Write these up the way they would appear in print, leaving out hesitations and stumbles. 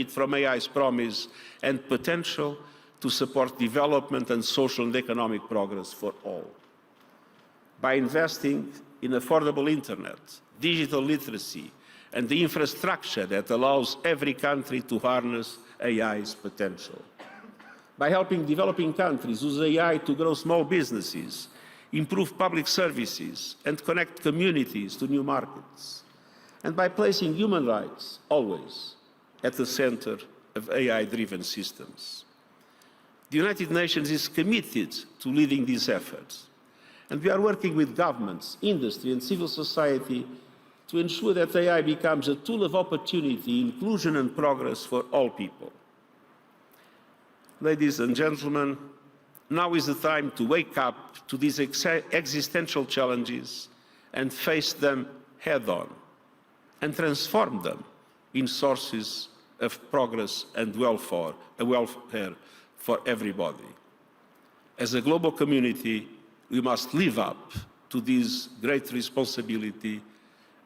benefit from AI's promise and potential to support development and social and economic progress for all. By investing in affordable internet, digital literacy, and the infrastructure that allows every country to harness AI's potential. By helping developing countries use AI to grow small businesses, improve public services, and connect communities to new markets. And by placing human rights always at the center of AI-driven systems. The United Nations is committed to leading these efforts, and we are working with governments, industry, and civil society to ensure that AI becomes a tool of opportunity, inclusion, and progress for all people. Ladies and gentlemen, now is the time to wake up to these existential challenges and face them head-on, and transform them in sources of progress and welfare for everybody. As a global community, we must live up to this great responsibility,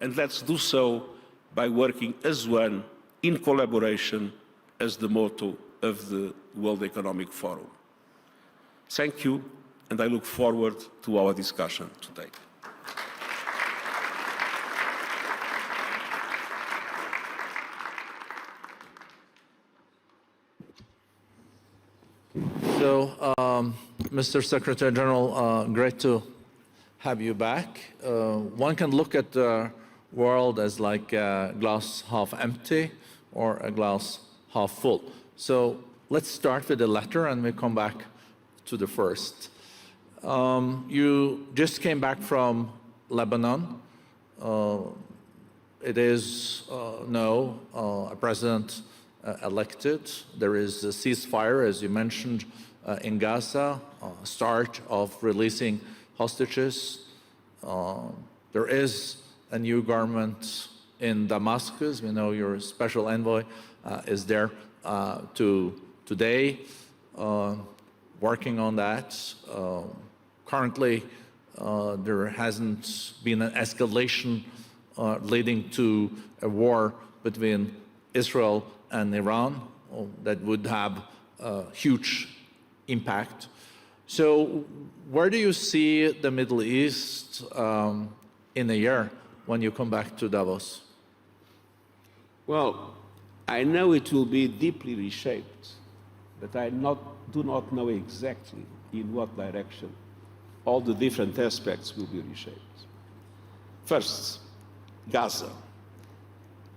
and let's do so by working as one, in collaboration, as the motto of the World Economic Forum. Thank you, and I look forward to our discussion today. So, Mr. Secretary General, great to have you back. One can look at the world as like a glass half empty or a glass half full. So let's start with the latter and we come back to the first. You just came back from Lebanon. It is now a president elected. There is a ceasefire, as you mentioned, in Gaza, start of releasing hostages. There is a new government in Damascus. We know your special envoy is there today, working on that. Currently, there hasn't been an escalation leading to a war between Israel and Iran that would have a huge impact. So where do you see the Middle East in a year when you come back to Davos? Well, I know it will be deeply reshaped, but I do not know exactly in what direction all the different aspects will be reshaped. First, Gaza.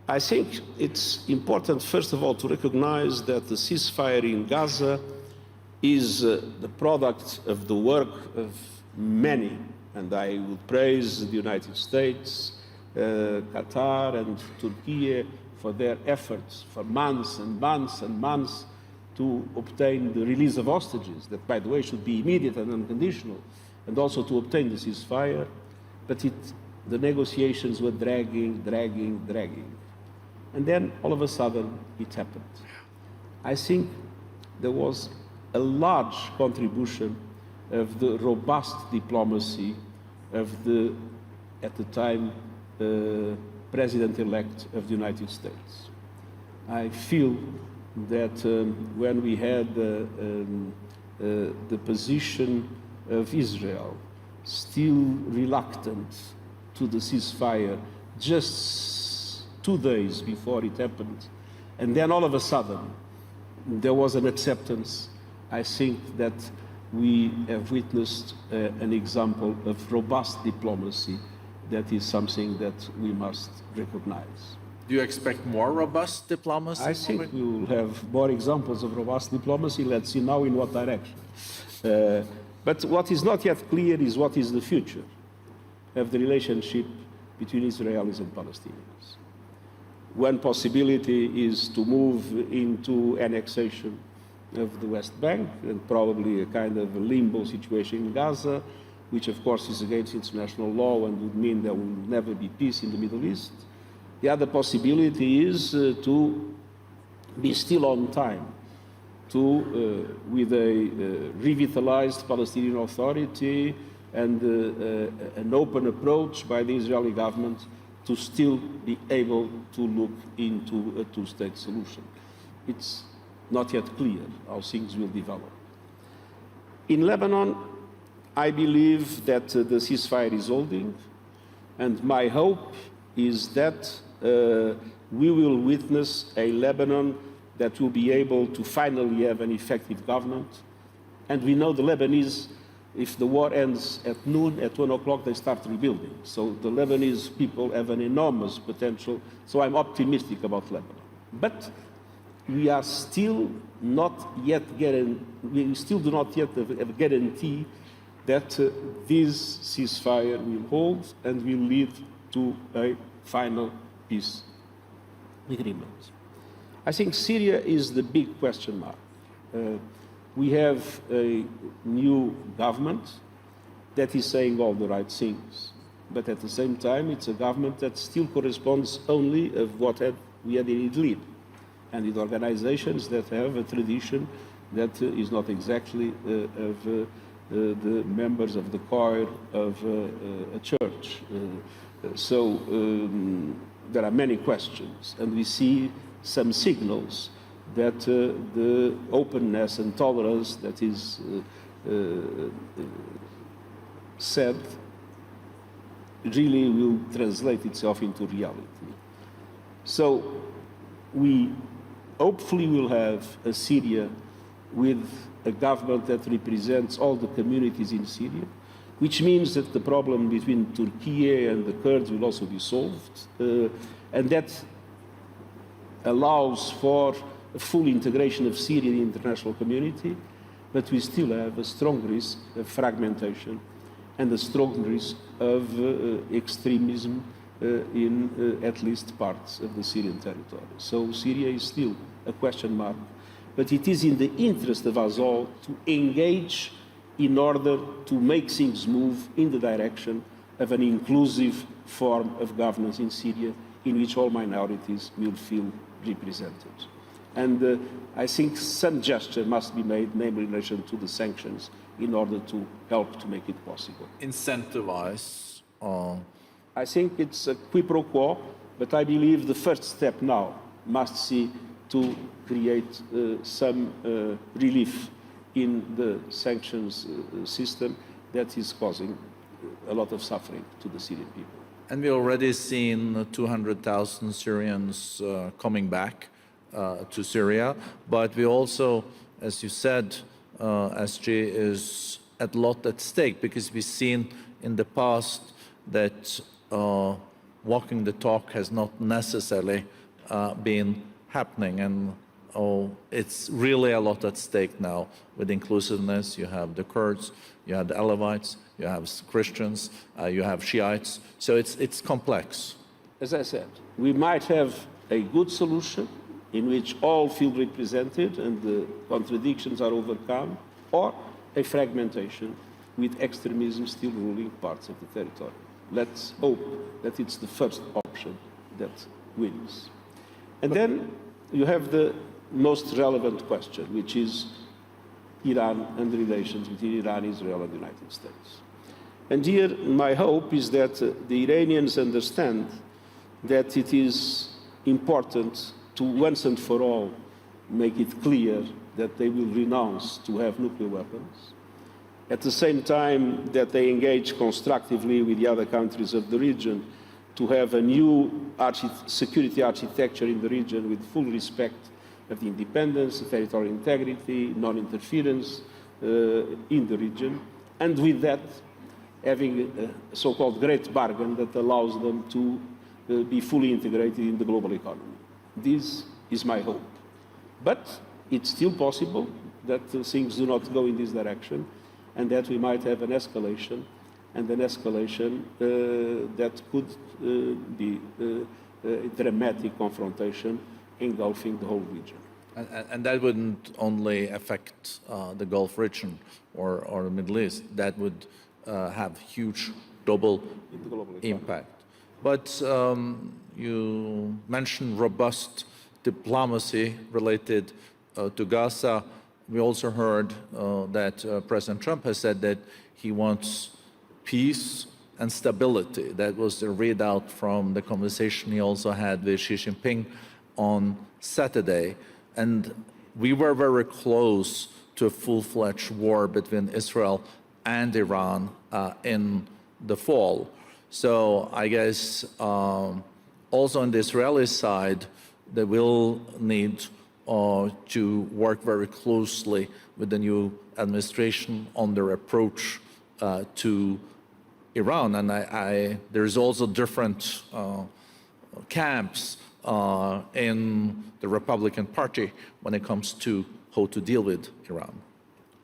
I think it's important, first of all, to recognize that the ceasefire in Gaza is the product of the work of many, and I would praise the United States, Qatar, and Turkey for their efforts for months and months and months to obtain the release of hostages, that, by the way, should be immediate and unconditional, and also to obtain the ceasefire. But the negotiations were dragging. And then, all of a sudden, it happened. I think there was a large contribution of the robust diplomacy of the, at the time, President-elect of the United States. I feel that when we had the position of Israel still reluctant to the ceasefire just 2 days before it happened, and then all of a sudden there was an acceptance, I think that we have witnessed an example of robust diplomacy that is something that we must recognize. Do you expect more robust diplomacy? I think we will have more examples of robust diplomacy. Let's see now in what direction. But what is not yet clear is what is the future of the relationship between Israelis and Palestinians. One possibility is to move into annexation of the West Bank and probably a kind of a limbo situation in Gaza, which of course is against international law and would mean there will never be peace in the Middle East. The other possibility is to be still on time with a revitalized Palestinian Authority and an open approach by the Israeli government to still be able to look into a two-state solution. it's not yet clear how things will develop. In Lebanon, I believe that the ceasefire is holding, and my hope is that we will witness a Lebanon that will be able to finally have an effective government. And we know the Lebanese, if the war ends at noon, at 1 o'clock, they start rebuilding. So the Lebanese people have an enormous potential. So I'm optimistic about Lebanon. But we are still not yet we still do not yet have a guarantee that this ceasefire will hold and will lead to a final peace agreement. I think Syria is the big question mark. We have a new government that is saying all the right things, but at the same time, it's a government that still corresponds only of what we had in Idlib, and with organizations that have a tradition that is not exactly of the members of the choir of a church. So there are many questions, and we see some signals that the openness and tolerance that is said really will translate itself into reality. So we hopefully will have a Syria with a government that represents all the communities in Syria, which means that the problem between Turkey and the Kurds will also be solved, and that allows for a full integration of Syria in the international community, but we still have a strong risk of fragmentation and a strong risk of extremism in at least parts of the Syrian territory. So Syria is still a question mark, but it is in the interest of us all to engage in order to make things move in the direction of an inclusive form of governance in Syria in which all minorities will feel represented. And I think some gesture must be made, namely in relation to the sanctions, in order to help to make it possible. Incentivize. I think it's a quid pro quo, but I believe the first step now must see to create some relief in the sanctions system that is causing a lot of suffering to the Syrian people. And we already seen 200,000 Syrians coming back to Syria, but we also, as you said, SG, is a lot at stake, because we've seen in the past that walking the talk has not necessarily been happening, and it's really a lot at stake now with inclusiveness. You have the Kurds, you have the Alawites, you have Christians, you have Shiites, so it's complex. As I said, we might have a good solution in which all feel represented and the contradictions are overcome, or a fragmentation with extremism still ruling parts of the territory. Let's hope that it's the first option that wins. And then you have the most relevant question, which is Iran and the relations between Iran, Israel, and the United States. And here, my hope is that the Iranians understand that it is important to once and for all make it clear that they will renounce to have nuclear weapons. At the same time that they engage constructively with the other countries of the region to have a new security architecture in the region with full respect of the independence, territorial integrity, non-interference in the region, and with that having a so-called great bargain that allows them to be fully integrated in the global economy. This is my hope. But it's still possible that things do not go in this direction, and that we might have an escalation, and an escalation that could be a dramatic confrontation engulfing the whole region. And that wouldn't only affect the Gulf region or the Middle East, that would have huge double impact. But you mentioned robust diplomacy related to Gaza. We also heard that President Trump has said that he wants peace and stability. That was the readout from the conversation he also had with Xi Jinping on Saturday. And we were very close to a full-fledged war between Israel and Iran in the fall. So I guess also on the Israeli side, they will need to work very closely with the new administration on their approach to Iran. And there's also different camps in the Republican Party when it comes to how to deal with Iran.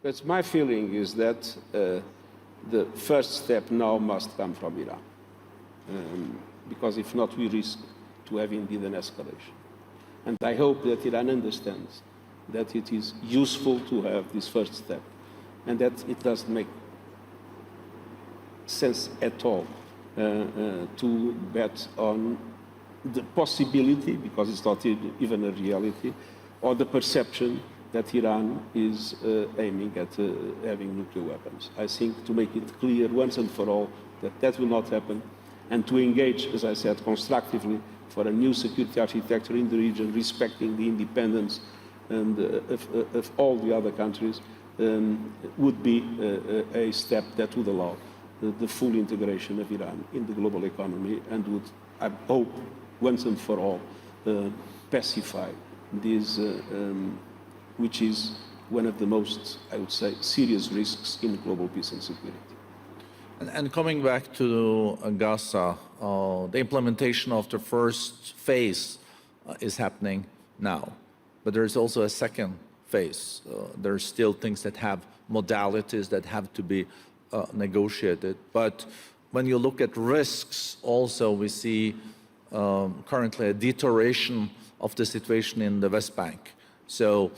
But my feeling is that the first step now must come from Iran. Because if not, we risk to have indeed an escalation. And I hope that Iran understands that it is useful to have this first step and that it doesn't make sense at all to bet on the possibility, because it's not even a reality, or the perception that Iran is aiming at having nuclear weapons. I think to make it clear once and for all that that will not happen, and to engage, as I said, constructively for a new security architecture in the region, respecting the independence and of all the other countries, would be a step that would allow the full integration of Iran in the global economy and would, I hope, once and for all, pacify this, which is one of the most, I would say, serious risks in global peace and security. And coming back to Gaza, the implementation of the first phase is happening now. But there's also a second phase. There's still things that have modalities that have to be negotiated. But when you look at risks, also we see currently a deterioration of the situation in the West Bank. So,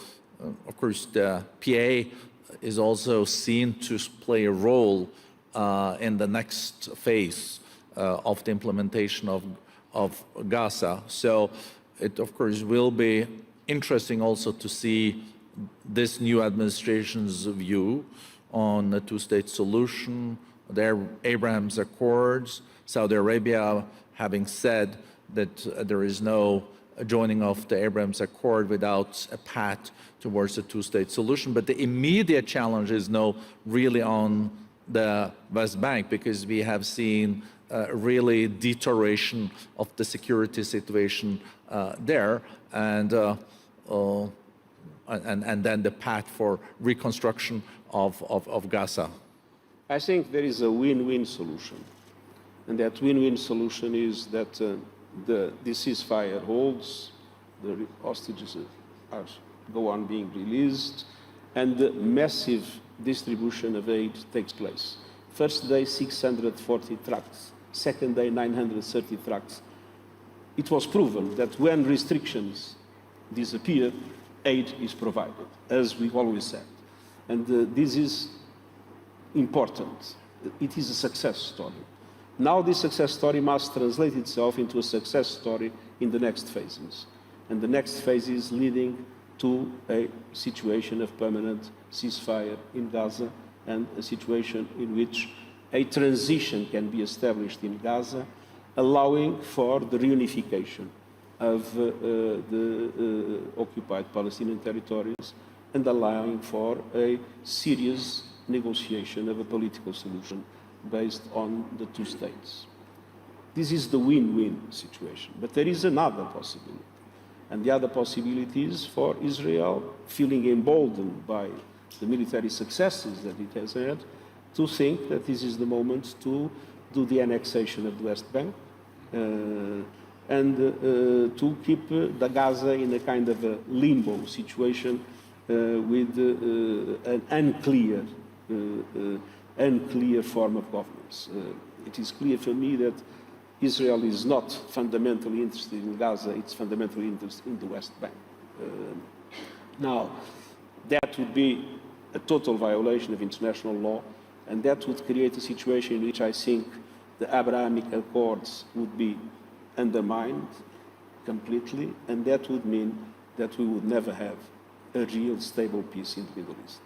of course, the PA is also seen to play a role in the next phase of the implementation of Gaza. So it, of course, will be interesting also to see this new administration's view on the two-state solution, their Abraham's Accords, Saudi Arabia having said that there is no joining of the Abraham's Accord without a path towards a two-state solution. But the immediate challenge is now really on the West Bank, because we have seen really deterioration of the security situation there, and then the path for reconstruction of Gaza. I think there is a win-win solution, and that win-win solution is that the ceasefire holds, the hostages go on being released, and the massive distribution of aid takes place. First day, 640 trucks. Second day, 930 trucks. It was proven that when restrictions disappear, aid is provided, as we always said. And this is important. It is a success story. Now this success story must translate itself into a success story in the next phases. And the next phase is leading to a situation of permanent ceasefire in Gaza and a situation in which a transition can be established in Gaza, allowing for the reunification of the occupied Palestinian territories and allowing for a serious negotiation of a political solution based on the two states. This is the win-win situation. But there is another possibility. And the other possibility is for Israel, feeling emboldened by the military successes that it has had, to think that this is the moment to do the annexation of the West Bank and to keep the Gaza in a kind of a limbo situation with an unclear form of governance. It is clear for me that Israel is not fundamentally interested in Gaza, it's fundamentally interested in the West Bank. Now, that would be a total violation of international law, and that would create a situation in which I think the Abrahamic Accords would be undermined completely, and that would mean that we would never have a real stable peace in the Middle East.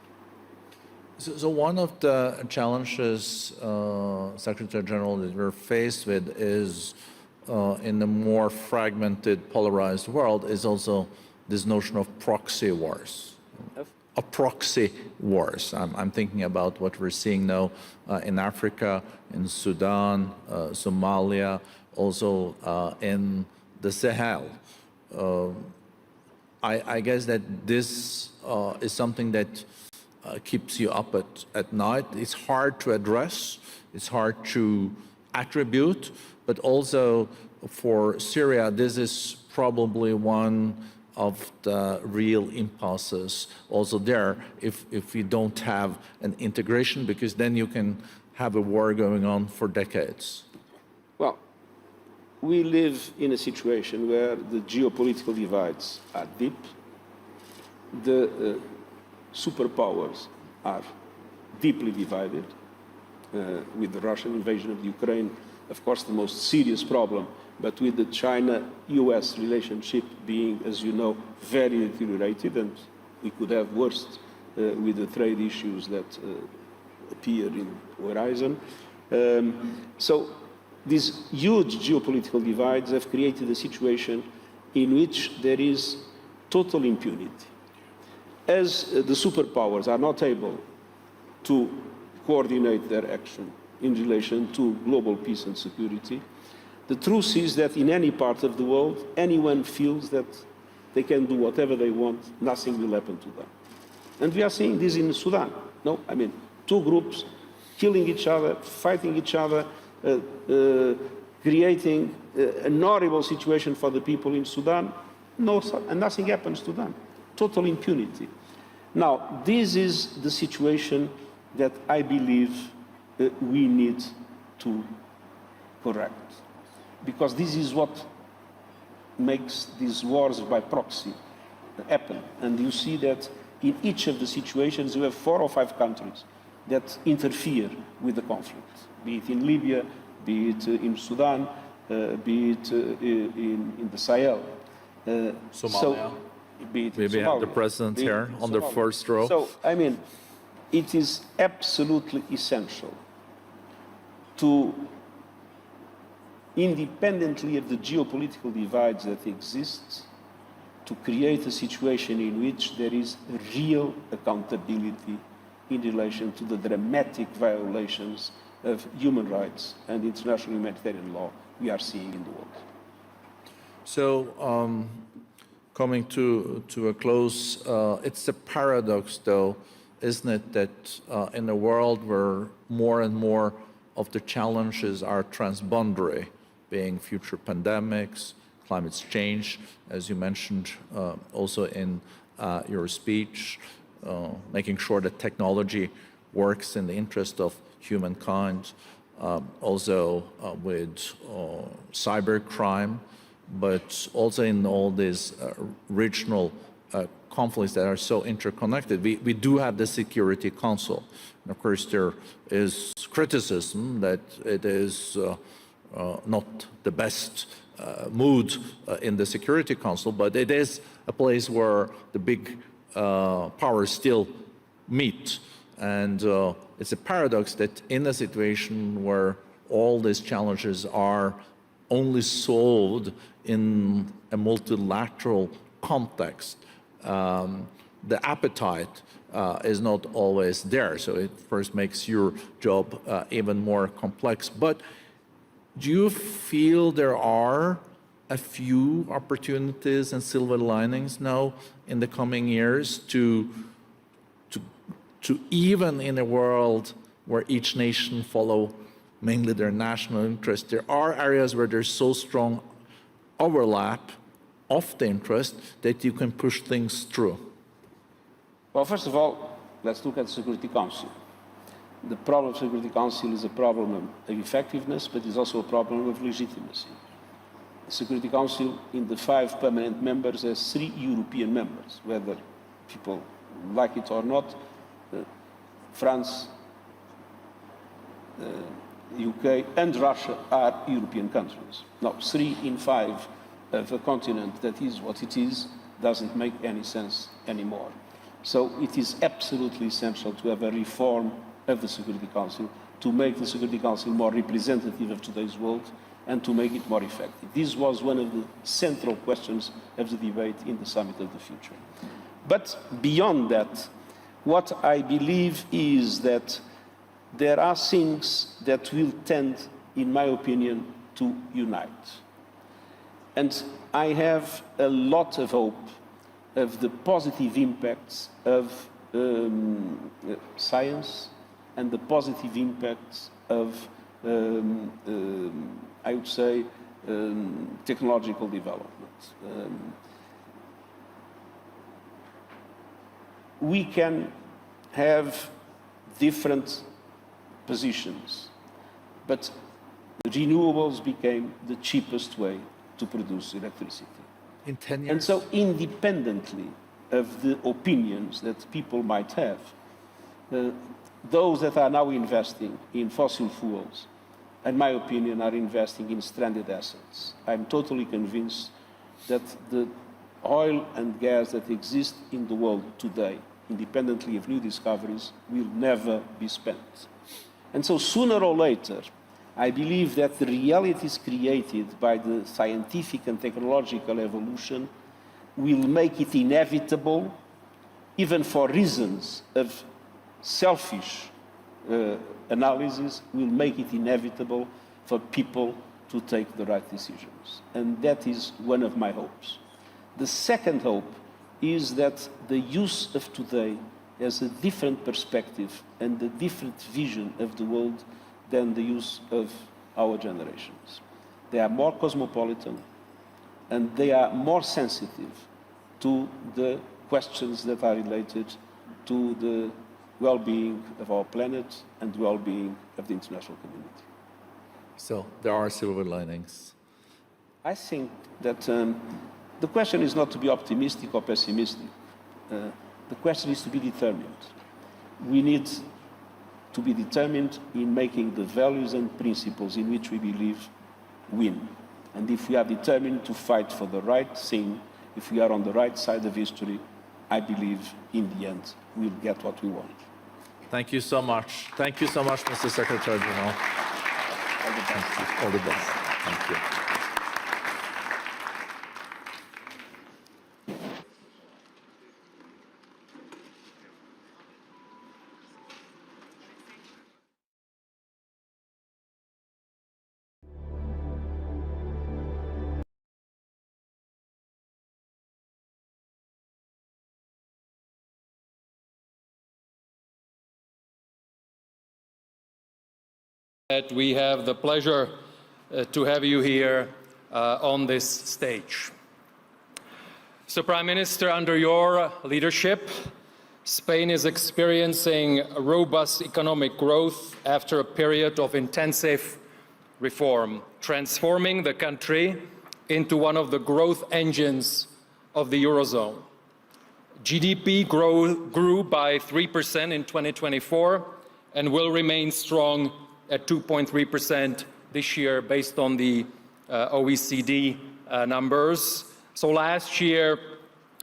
So one of the challenges, Secretary General, that we're faced with is in the more fragmented, polarized world is also this notion of proxy wars. Proxy wars. I'm thinking about what we're seeing now in Africa, in Sudan, Somalia, also in the Sahel. I guess that this is something that keeps you up at night. It's hard to address, it's hard to attribute, but also for Syria, this is probably one of the real impasses also there if you don't have an integration, because then you can have a war going on for decades. Well, we live in a situation where the geopolitical divides are deep, the superpowers are deeply divided, with the Russian invasion of Ukraine, of course, the most serious problem, but with the China-US relationship being, as you know, very deteriorated, and we could have worse with the trade issues that appear in the horizon. So these huge geopolitical divides have created a situation in which there is total impunity. As the superpowers are not able to coordinate their action in relation to global peace and security, the truth is that in any part of the world, anyone feels that they can do whatever they want, nothing will happen to them. And we are seeing this in Sudan. No, I mean, two groups killing each other, fighting each other, creating an horrible situation for the people in Sudan. No, and nothing happens to them. Total impunity. Now, this is the situation that I believe we need to correct, because this is what makes these wars by proxy happen. And you see that in each of the situations you have 4 or 5 countries that interfere with the conflict, be it in Libya, be it in Sudan, be it in the Sahel. Somalia. Be it we Somalia, have the president here on the first row. So, I mean, it is absolutely essential to, independently of the geopolitical divides that exist, to create a situation in which there is real accountability in relation to the dramatic violations of human rights and international humanitarian law we are seeing in the world. So, coming to a close, it's a paradox, though, isn't it, that in a world where more and more of the challenges are transboundary, being future pandemics, climate change, as you mentioned also in your speech, making sure that technology works in the interest of humankind, also with cybercrime, but also in all these regional conflicts that are so interconnected. We do have the Security Council. And of course, there is criticism that it is not the best mood in the Security Council, but it is a place where the big powers still meet. And it's a paradox that in a situation where all these challenges are only solved in a multilateral context, the appetite is not always there. So it first makes your job even more complex. But do you feel there are a few opportunities and silver linings now in the coming years to even in a world where each nation follow mainly their national interest, there are areas where there's so strong overlap of the interest that you can push things through? Well, first of all, let's look at the Security Council. The problem of the Security Council is a problem of effectiveness, but it's also a problem of legitimacy. The Security Council, in the 5 permanent members, has 3 European members, whether people like it or not. France, UK and Russia are European countries. Now, 3 in 5 of a continent that is what it is doesn't make any sense anymore. So it is absolutely essential to have a reform of the Security Council, to make the Security Council more representative of today's world, and to make it more effective. This was one of the central questions of the debate in the Summit of the Future. But beyond that, what I believe is that there are things that will tend, in my opinion, to unite. And I have a lot of hope of the positive impacts of science and the positive impacts of, I would say, technological development. We can have different positions, but renewables became the cheapest way to produce electricity. In 10 years? And so independently of the opinions that people might have, those that are now investing in fossil fuels, in my opinion, are investing in stranded assets. I'm totally convinced that the oil and gas that exist in the world today, independently of new discoveries, will never be spent. And so sooner or later, I believe that the realities created by the scientific and technological evolution will make it inevitable, even for reasons of selfish analysis, will make it inevitable for people to take the right decisions. And that is one of my hopes. The second hope is that the use of today has a different perspective and a different vision of the world than the use of our generations. They are more cosmopolitan and they are more sensitive to the questions that are related to the well-being of our planet and the well-being of the international community. So there are silver linings. I think that the question is not to be optimistic or pessimistic. The question is to be determined. We need to be determined in making the values and principles in which we believe win. And if we are determined to fight for the right thing, if we are on the right side of history, I believe in the end we'll get what we want. Thank you so much. Thank you so much, Mr. Secretary General. All the best. All the best. Thank you. That we have the pleasure to have you here on this stage. So, Prime Minister, under your leadership, Spain is experiencing a robust economic growth after a period of intensive reform, transforming the country into one of the growth engines of the Eurozone. GDP grew by 3% in 2024 and will remain strong at 2.3% this year based on the OECD numbers. So last year,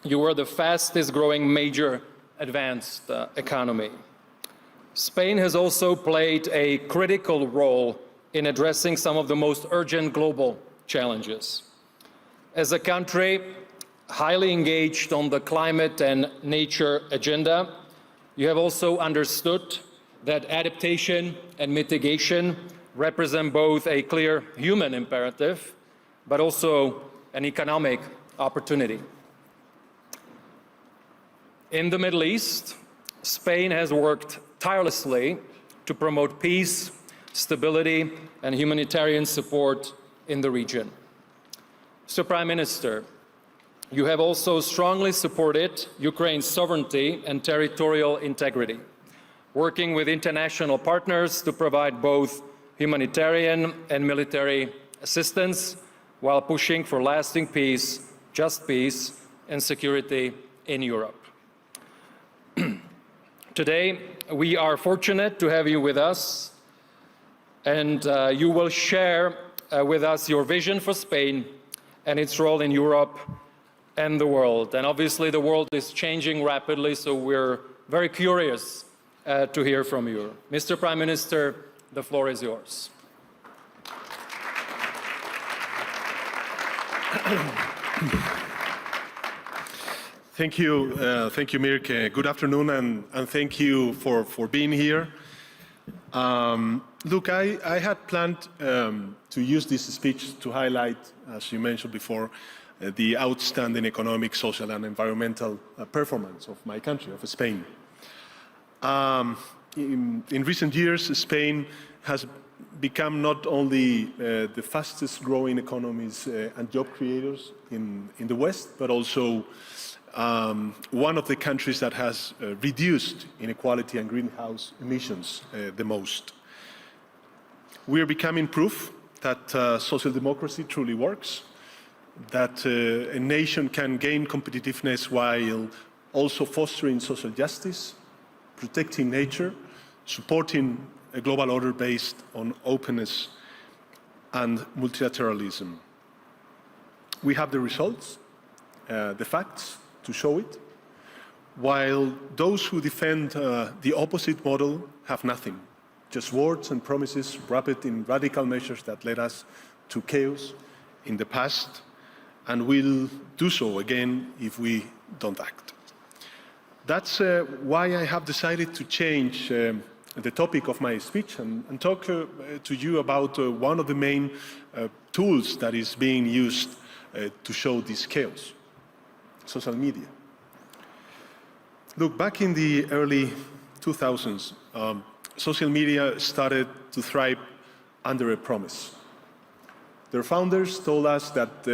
you were the fastest growing major advanced economy. Spain has also played a critical role in addressing some of the most urgent global challenges. As a country highly engaged on the climate and nature agenda, you have also understood that adaptation and mitigation represent both a clear human imperative, but also an economic opportunity. In the Middle East, Spain has worked tirelessly to promote peace, stability, and humanitarian support in the region. So, Prime Minister, you have also strongly supported Ukraine's sovereignty and territorial integrity, working with international partners to provide both humanitarian and military assistance while pushing for lasting peace, just peace, and security in Europe. Today, we are fortunate to have you with us, and you will share with us your vision for Spain and its role in Europe and the world. And obviously, the world is changing rapidly, so we're very curious to hear from you. Mr. Prime Minister, the floor is yours. Thank you, Mirk. Good afternoon, and thank you for being here. Look, I had planned to use this speech to highlight, as you mentioned before, the outstanding economic, social, and environmental performance of my country, of Spain. In recent years, Spain has become not only the fastest growing economies and job creators in the West, but also one of the countries that has reduced inequality and greenhouse emissions the most. We are becoming proof that social democracy truly works, that a nation can gain competitiveness while also fostering social justice, protecting nature, supporting a global order based on openness and multilateralism. We have the results, the facts to show it, while those who defend the opposite model have nothing, just words and promises wrapped in radical measures that led us to chaos in the past and will do so again if we don't act. That's why I have decided to change the topic of my speech and talk to you about one of the main tools that is being used to show this chaos: social media. Look, back in the early 2000s, social media started to thrive under a promise. Their founders told us that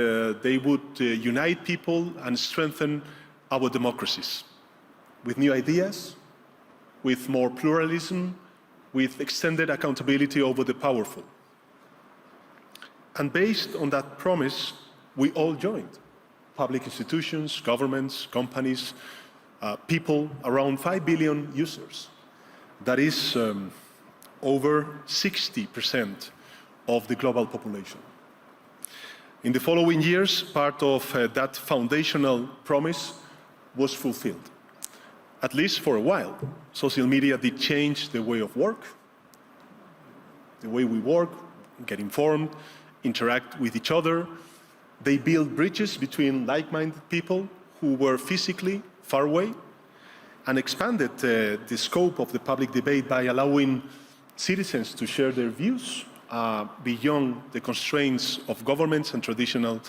they would unite people and strengthen our democracies with new ideas, with more pluralism, with extended accountability over the powerful. And based on that promise, we all joined. Public institutions, governments, companies, people, around 5 billion users. That is over 60% of the global population. In the following years, part of that foundational promise was fulfilled. At least for a while. Social media did change the way of work, the way we work, get informed, interact with each other. They build bridges between like-minded people who were physically far away, and expanded the scope of the public debate by allowing citizens to share their views beyond the constraints of governments and traditional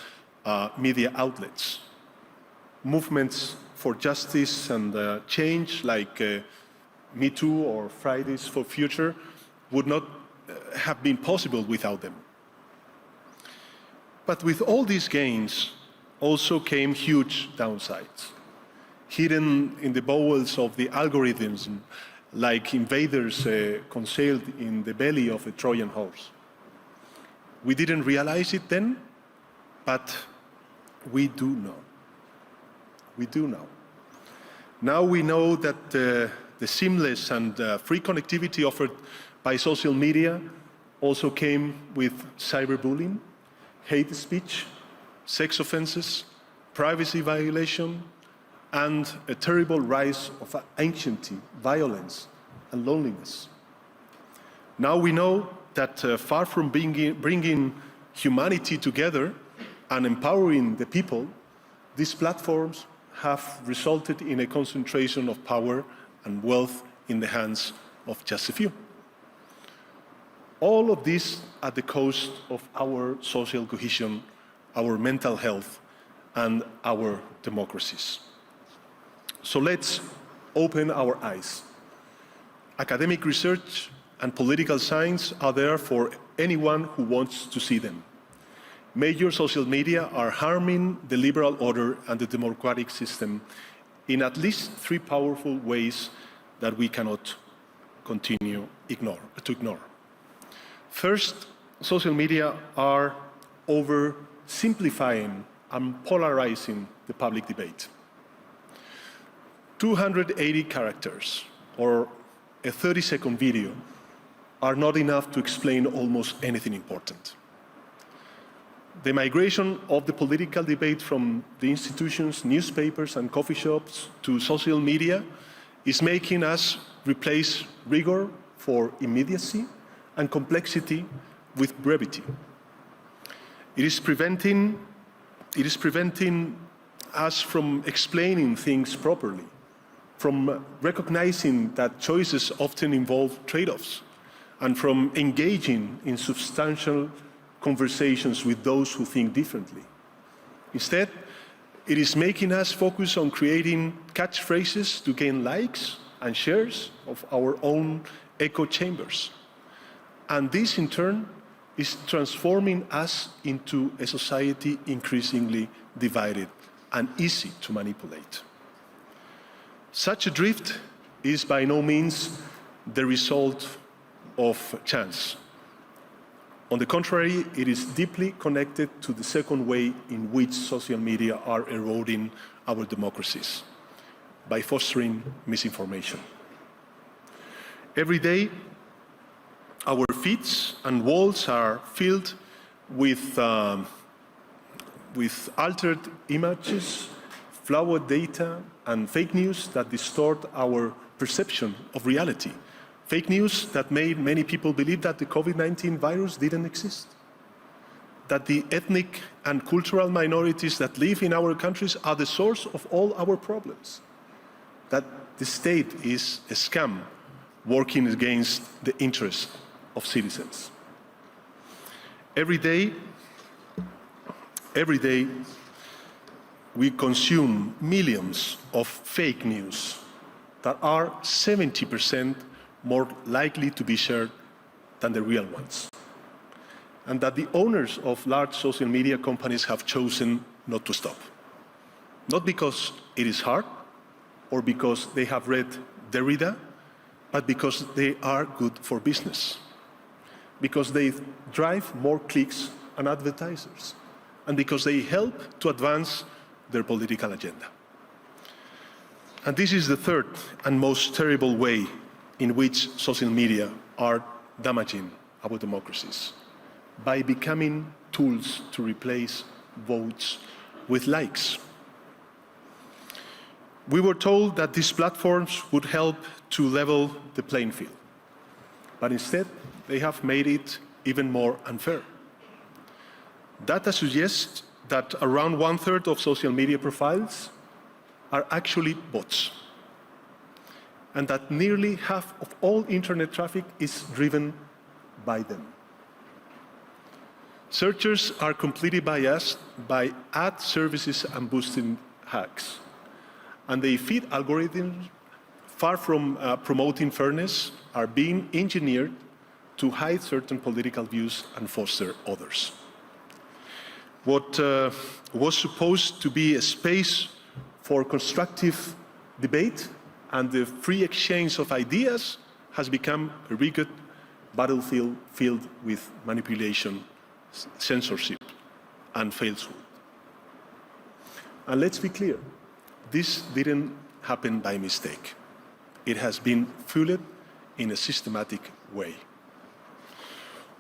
media outlets. Movements for justice and change, like Me Too or Fridays for Future, would not have been possible without them. But with all these gains also came huge downsides, hidden in the bowels of the algorithms, like invaders concealed in the belly of a Trojan horse. We didn't realize it then, but we do know. We do know. Now we know that the seamless and free connectivity offered by social media also came with cyberbullying, hate speech, sex offenses, privacy violation, and a terrible rise of anxiety, violence, and loneliness. Now we know that far from bringing humanity together and empowering the people, these platforms have resulted in a concentration of power and wealth in the hands of just a few. All of this at the cost of our social cohesion, our mental health, and our democracies. So let's open our eyes. Academic research and political science are there for anyone who wants to see them. Major social media are harming the liberal order and the democratic system in at least 3 powerful ways that we cannot continue to ignore. First, social media are oversimplifying and polarizing the public debate. 280 characters or a 30-second video are not enough to explain almost anything important. The migration of the political debate from the institutions, newspapers, and coffee shops to social media is making us replace rigor for immediacy and complexity with brevity. It is preventing It is preventing us from explaining things properly, from recognizing that choices often involve trade-offs, and from engaging in substantial conversations with those who think differently. Instead, it is making us focus on creating catchphrases to gain likes and shares of our own echo chambers. And this, in turn, is transforming us into a society increasingly divided and easy to manipulate. Such a drift is by no means the result of chance. On the contrary, it is deeply connected to the second way in which social media are eroding our democracies, by fostering misinformation. Every day, our feeds and walls are filled with altered images, flawed data, and fake news that distort our perception of reality. Fake news that made many people believe that the COVID-19 virus didn't exist, that the ethnic and cultural minorities that live in our countries are the source of all our problems, that the state is a scam working against the interests of citizens. Every day, we consume millions of fake news that are 70% more likely to be shared than the real ones, and that the owners of large social media companies have chosen not to stop. Not because it is hard or because they have read Derrida, but because they are good for business, because they drive more clicks and advertisers, and because they help to advance their political agenda. And this is the third and most terrible way in which social media are damaging our democracies, by becoming tools to replace votes with likes. We were told that these platforms would help to level the playing field, but instead they have made it even more unfair. Data suggests that around 1/3 of social media profiles are actually bots, and that nearly half of all internet traffic is driven by them. Searchers are completely biased by ad services and boosting hacks, and they feed algorithms far from promoting fairness, are being engineered to hide certain political views and foster others. What was supposed to be a space for constructive debate and the free exchange of ideas has become a rigid battlefield filled with manipulation, censorship, and falsehood. And let's be clear, this didn't happen by mistake. It has been fueled in a systematic way.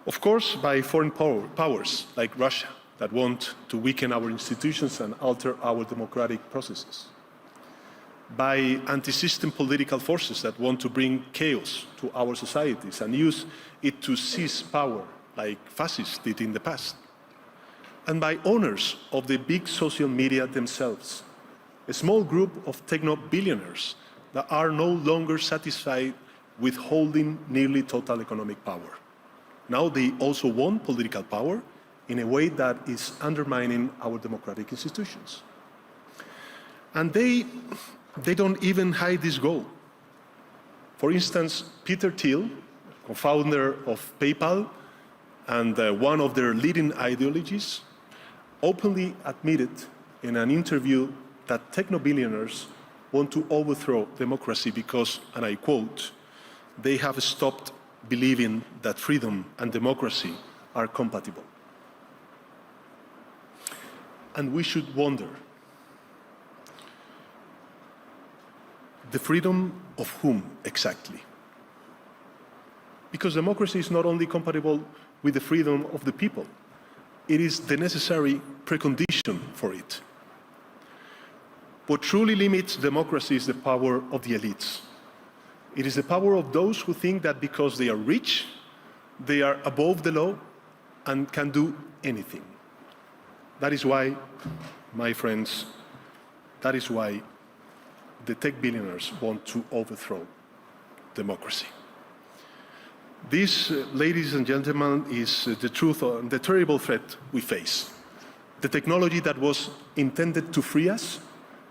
Of course, by foreign powers like Russia that want to weaken our institutions and alter our democratic processes. By anti-system political forces that want to bring chaos to our societies and use it to seize power like fascists did in the past. And by owners of the big social media themselves, a small group of techno-billionaires that are no longer satisfied with holding nearly total economic power. Now they also want political power in a way that is undermining our democratic institutions. And they don't even hide this goal. For instance, Peter Thiel, co-founder of PayPal and one of their leading ideologies, openly admitted in an interview that techno-billionaires want to overthrow democracy because, and I quote, they have stopped believing that freedom and democracy are compatible. And we should wonder, the freedom of whom exactly? Because democracy is not only compatible with the freedom of the people, it is the necessary precondition for it. What truly limits democracy is the power of the elites. It is the power of those who think that because they are rich, they are above the law and can do anything. That is why, my friends, that is why the tech billionaires want to overthrow democracy. This, ladies and gentlemen, is the truth on the terrible threat we face. The technology that was intended to free us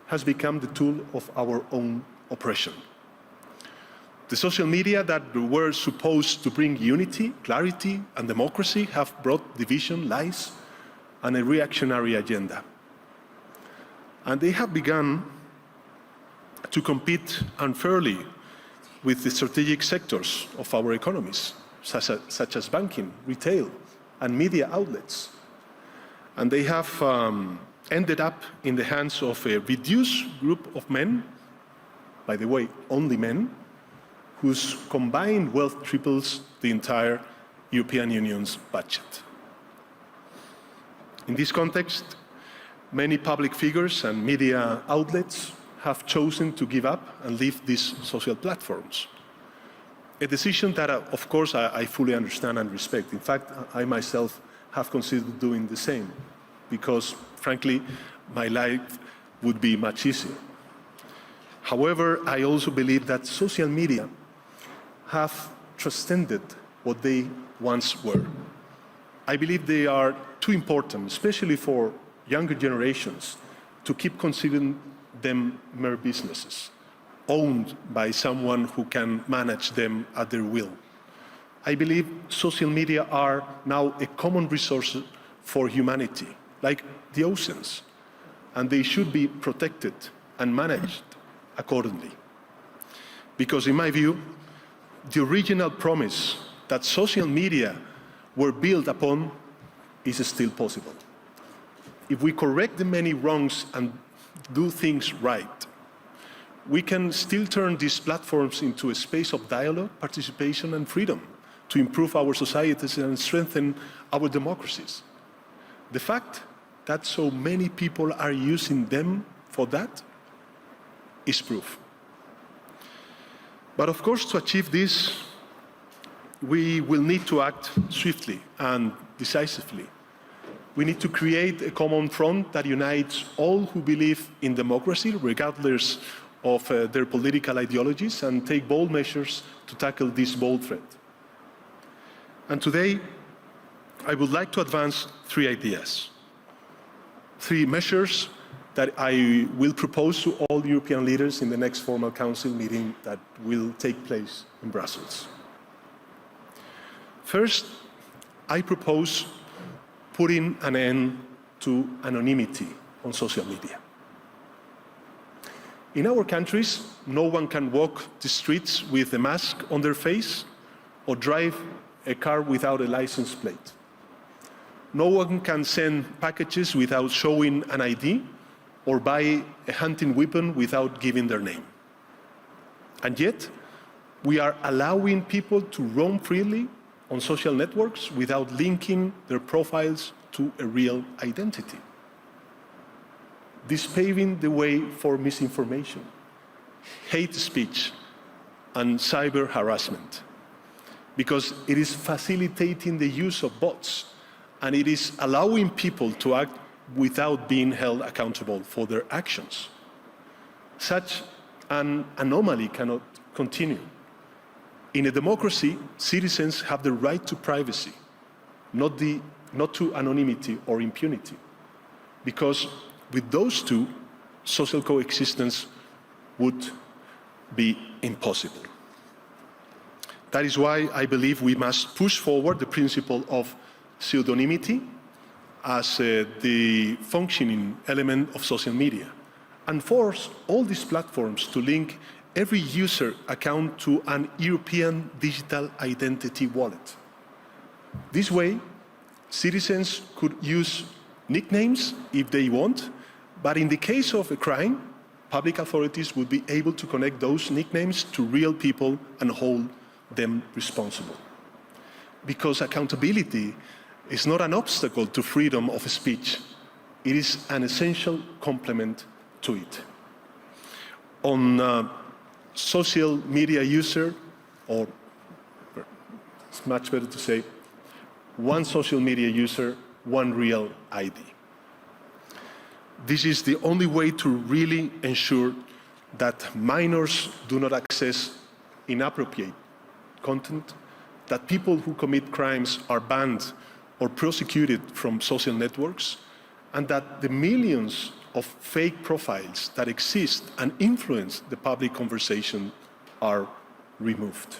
has become the tool of our own oppression. The social media that were supposed to bring unity, clarity, and democracy have brought division, lies, and a reactionary agenda. And they have begun to compete unfairly with the strategic sectors of our economies, such as banking, retail, and media outlets. And they have ended up in the hands of a reduced group of men, by the way, only men, whose combined wealth triples the entire European Union's budget. In this context, many public figures and media outlets have chosen to give up and leave these social platforms. A decision that, of course, I fully understand and respect. In fact, I myself have considered doing the same, because, frankly, my life would be much easier. However, I also believe that social media have transcended what they once were. I believe they are too important, especially for younger generations, to keep considering them mere businesses, owned by someone who can manage them at their will. I believe social media are now a common resource for humanity, like the oceans, and they should be protected and managed accordingly. Because in my view, the original promise that social media were built upon is still possible. If we correct the many wrongs and do things right, we can still turn these platforms into a space of dialogue, participation, and freedom to improve our societies and strengthen our democracies. The fact that so many people are using them for that is proof. But of course, to achieve this, we will need to act swiftly and decisively. We need to create a common front that unites all who believe in democracy, regardless of their political ideologies, and take bold measures to tackle this bold threat. And today, I would like to advance 3 ideas, 3 measures that I will propose to all European leaders in the next formal Council meeting that will take place in Brussels. First, I propose putting an end to anonymity on social media. In our countries, no one can walk the streets with a mask on their face or drive a car without a license plate. No one can send packages without showing an ID or buy a hunting weapon without giving their name. And yet, we are allowing people to roam freely on social networks without linking their profiles to a real identity. This paving the way for misinformation, hate speech, and cyber harassment, because it is facilitating the use of bots, and it is allowing people to act without being held accountable for their actions. Such an anomaly cannot continue. In a democracy, citizens have the right to privacy, not to anonymity or impunity, because with those two, social coexistence would be impossible. That is why I believe we must push forward the principle of pseudonymity as the functioning element of social media, and force all these platforms to link every user account to an European digital identity wallet. This way, citizens could use nicknames if they want, but in the case of a crime, public authorities would be able to connect those nicknames to real people and hold them responsible. Because accountability is not an obstacle to freedom of speech. It is an essential complement to it. On social media user, or it's much better to say, one social media user, one real ID. This is the only way to really ensure that minors do not access inappropriate content, that people who commit crimes are banned or prosecuted from social networks, and that the millions of fake profiles that exist and influence the public conversation are removed.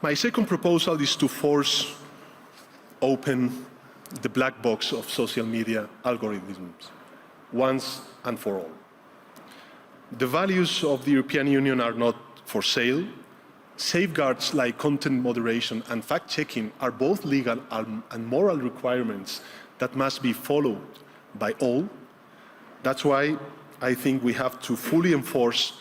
My second proposal is to force open the black box of social media algorithms once and for all. The values of the European Union are not for sale. Safeguards like content moderation and fact-checking are both legal and moral requirements that must be followed by all. That's why I think we have to fully enforce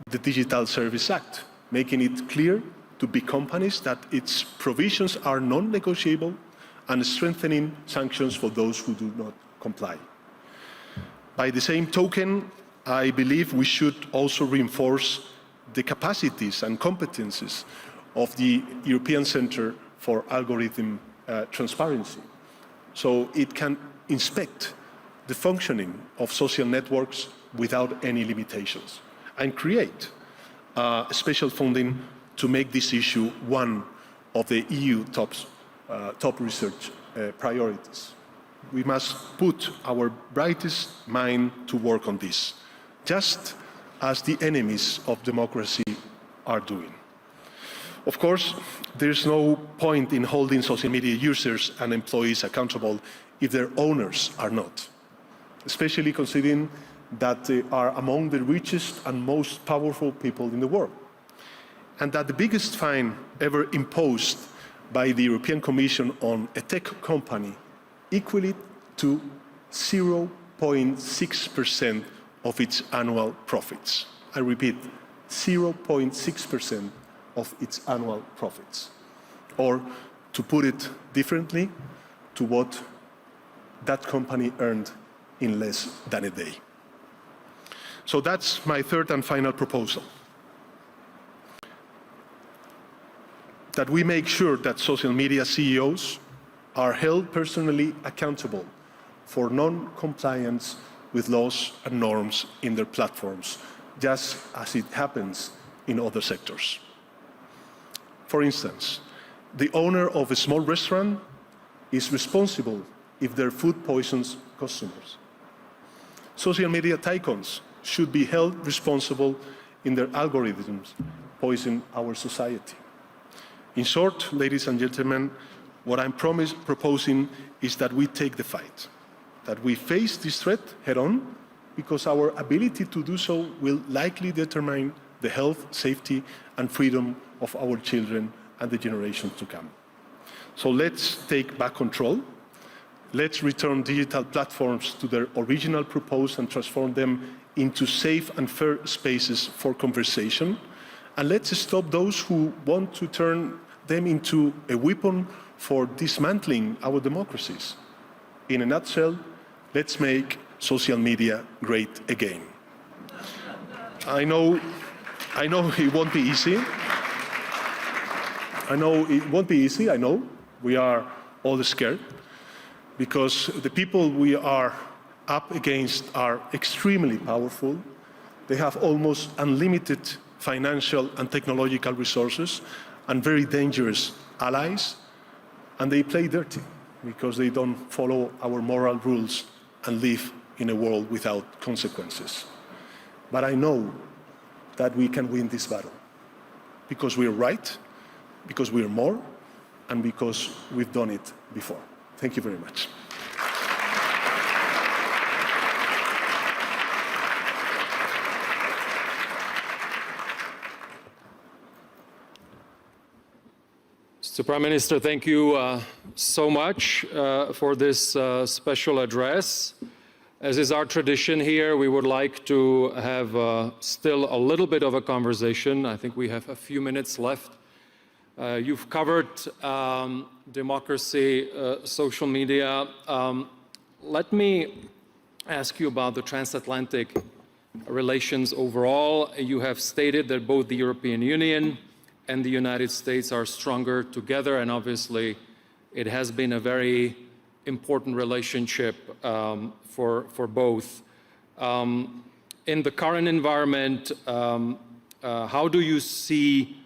the Digital Services Act, making it clear to big companies that its provisions are non-negotiable and strengthening sanctions for those who do not comply. By the same token, I believe we should also reinforce the capacities and competences of the European Centre for Algorithm Transparency, so it can inspect the functioning of social networks without any limitations, and create special funding to make this issue one of the EU top research priorities. We must put our brightest mind to work on this, just as the enemies of democracy are doing. Of course, there's no point in holding social media users and employees accountable if their owners are not, especially considering that they are among the richest and most powerful people in the world, and that the biggest fine ever imposed by the European Commission on a tech company equally to 0.6% of its annual profits. I repeat, 0.6% of its annual profits. Or, to put it differently, to what that company earned in less than a day. So that's my third and final proposal. That we make sure that social media CEOs are held personally accountable for non-compliance with laws and norms in their platforms, just as it happens in other sectors. For instance, the owner of a small restaurant is responsible if their food poisons customers. Social media tycoons should be held responsible in their algorithms poison our society. In short, ladies and gentlemen, what I'm proposing is that we take the fight, that we face this threat head-on, because our ability to do so will likely determine the health, safety, and freedom of our children and the generations to come. So let's take back control. Let's return digital platforms to their original purpose and transform them into safe and fair spaces for conversation. And let's stop those who want to turn them into a weapon for dismantling our democracies. In a nutshell, let's make social media great again. I know it won't be easy. I know we are all scared, because the people we are up against are extremely powerful. They have almost unlimited financial and technological resources and very dangerous allies, and they play dirty because they don't follow our moral rules and live in a world without consequences. But I know that we can win this battle, because we are right, because we are more, and because we've done it before. Thank you very much. So, Prime Minister, thank you so much for this special address. As is our tradition here, we would like to have still a little bit of a conversation. I think we have a few minutes left. You've covered democracy, social media. Let me ask you about the transatlantic relations overall. You have stated that both the European Union and the United States are stronger together, and obviously it has been a very important relationship for both. In the current environment, how do you see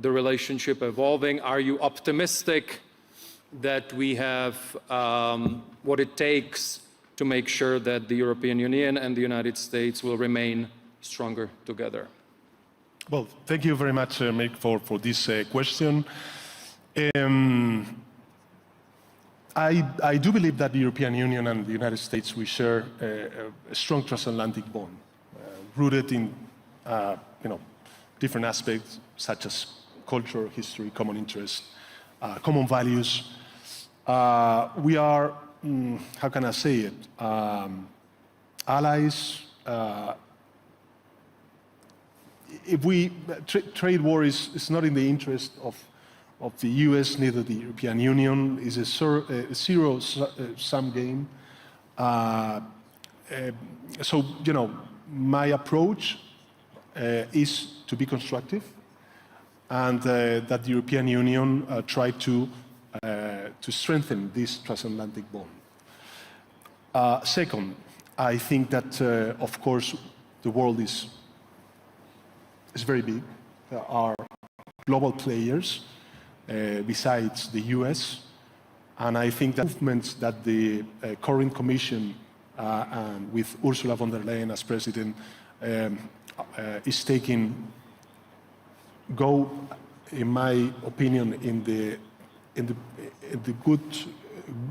the relationship evolving? Are you optimistic that we have what it takes to make sure that the European Union and the United States will remain stronger together? Well, thank you very much, Mick, for this question. I do believe that the European Union and the United States, we share a strong transatlantic bond, rooted in different aspects such as culture, history, common interests, common values. We are, how can I say it, allies. If trade war is not in the interest of the US, neither the European Union, is a zero-sum game. So, my approach is to be constructive, and that the European Union try to strengthen this transatlantic bond. Second, I think that, of course, the world is very big. There are global players besides the US, and I think that movements that the current Commission and with Ursula von der Leyen as president is taking go, in my opinion, in the good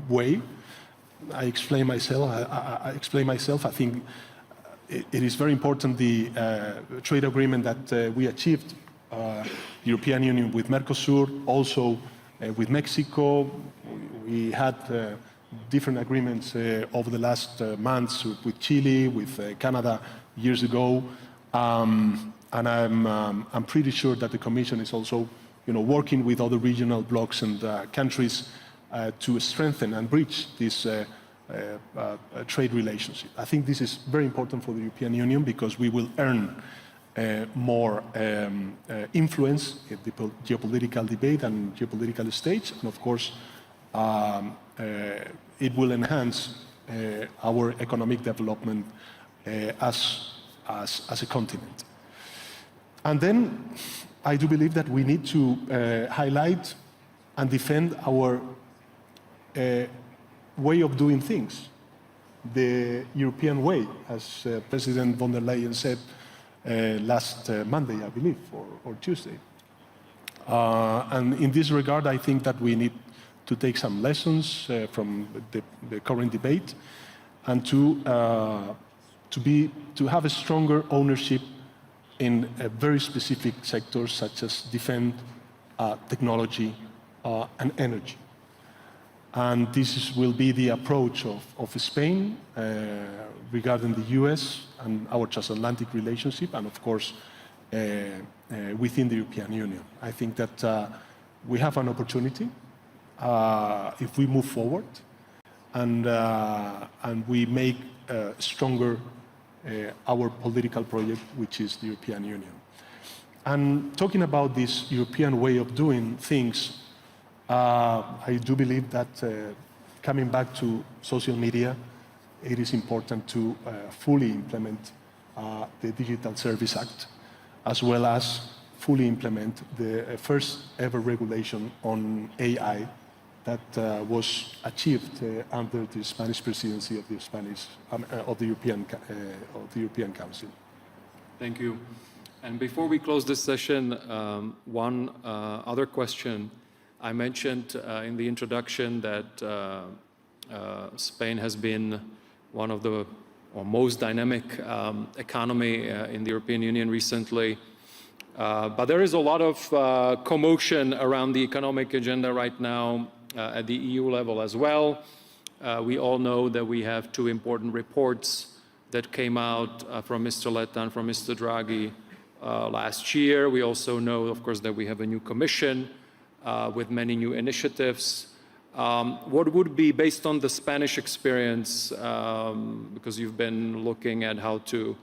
way. I explain myself. I think it is very important, the trade agreement that we achieved, European Union with Mercosur, also with Mexico. We had different agreements over the last months with Chile, with Canada years ago. And I'm pretty sure that the Commission is also working with other regional blocs and countries to strengthen and bridge this trade relationship. I think this is very important for the European Union because we will earn more influence in the geopolitical debate and geopolitical stage. And of course, it will enhance our economic development as a continent. And then I do believe that we need to highlight and defend our way of doing things, the European way, as President von der Leyen said last Monday, I believe, or Tuesday. And in this regard, I think that we need to take some lessons from the current debate and to have a stronger ownership in very specific sectors such as defense, technology, and energy. And this will be the approach of Spain regarding the US and our transatlantic relationship, and of course, within the European Union. I think that we have an opportunity if we move forward and we make stronger our political project, which is the European Union. And talking about this European way of doing things, I do believe that coming back to social media, it is important to fully implement the Digital Service Act, as well as fully implement the first ever regulation on AI that was achieved under the Spanish presidency of the European Council. Thank you. And before we close this session, one other question. I mentioned in the introduction that Spain has been one of the most dynamic economy in the European Union recently. But there is a lot of commotion around the economic agenda right now at the EU level as well. We all know that we have two important reports that came out from Mr. Letta and from Mr. Draghi last year. We also know, of course, that we have a new commission with many new initiatives. What would be, based on the Spanish experience, because you've been looking at how to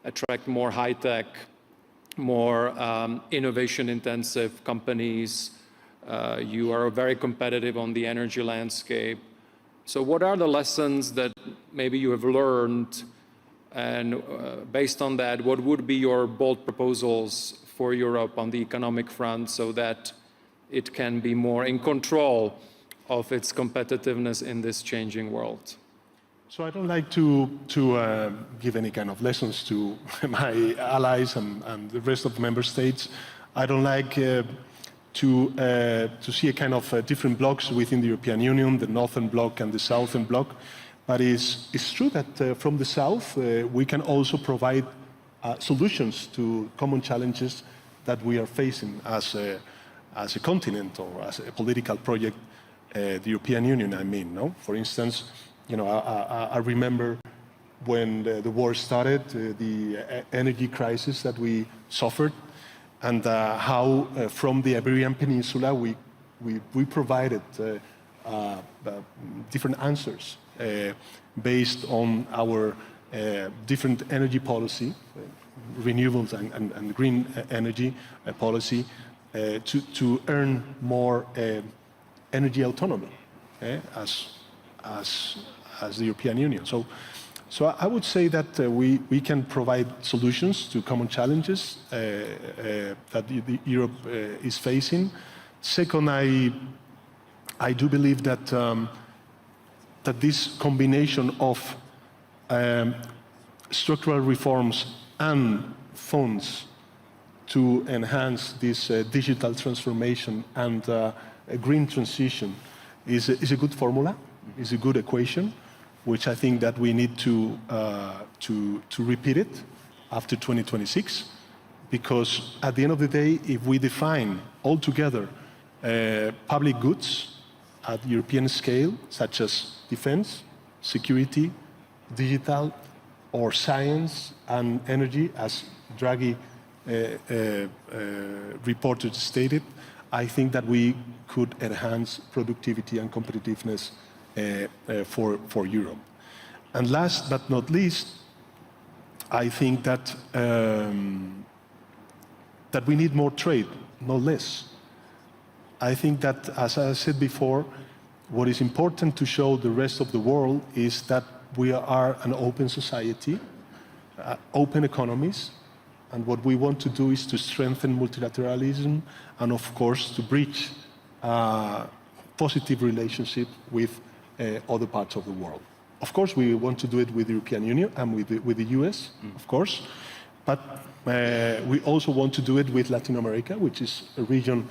attract more high-tech, more innovation-intensive companies, you are very competitive on the energy landscape. So what are the lessons that maybe you have learned, and based on that, what would be your bold proposals for Europe on the economic front so that it can be more in control of its competitiveness in this changing world? So I don't like to give any kind of lessons to my allies and the rest of the member states. I don't like to see a kind of different blocks within the European Union, the northern bloc and the southern bloc. But it's true that from the south, we can also provide solutions to common challenges that we are facing as a continent or as a political project, the European Union, I mean. No? For instance, I remember when the war started, the energy crisis that we suffered, and how from the Iberian Peninsula we provided different answers based on our different energy policy, renewables and green energy policy, to earn more energy autonomy as the European Union. So I would say that we can provide solutions to common challenges that Europe is facing. Second, I do believe that that this combination of structural reforms and funds to enhance this digital transformation and a green transition is a good formula, is a good equation, which I think that we need to repeat it after 2026, because at the end of the day, if we define altogether public goods at European scale, such as defense, security, digital, or science and energy, as Draghi reported stated, I think that we could enhance productivity and competitiveness for Europe. And last but not least, I think that that we need more trade, no less. I think that, as I said before, what is important to show the rest of the world is that we are an open society, open economies, and what we want to do is to strengthen multilateralism and, of course, to bridge positive relationship with other parts of the world. Of course, we want to do it with the European Union and with the US, of course, but we also want to do it with Latin America, which is a region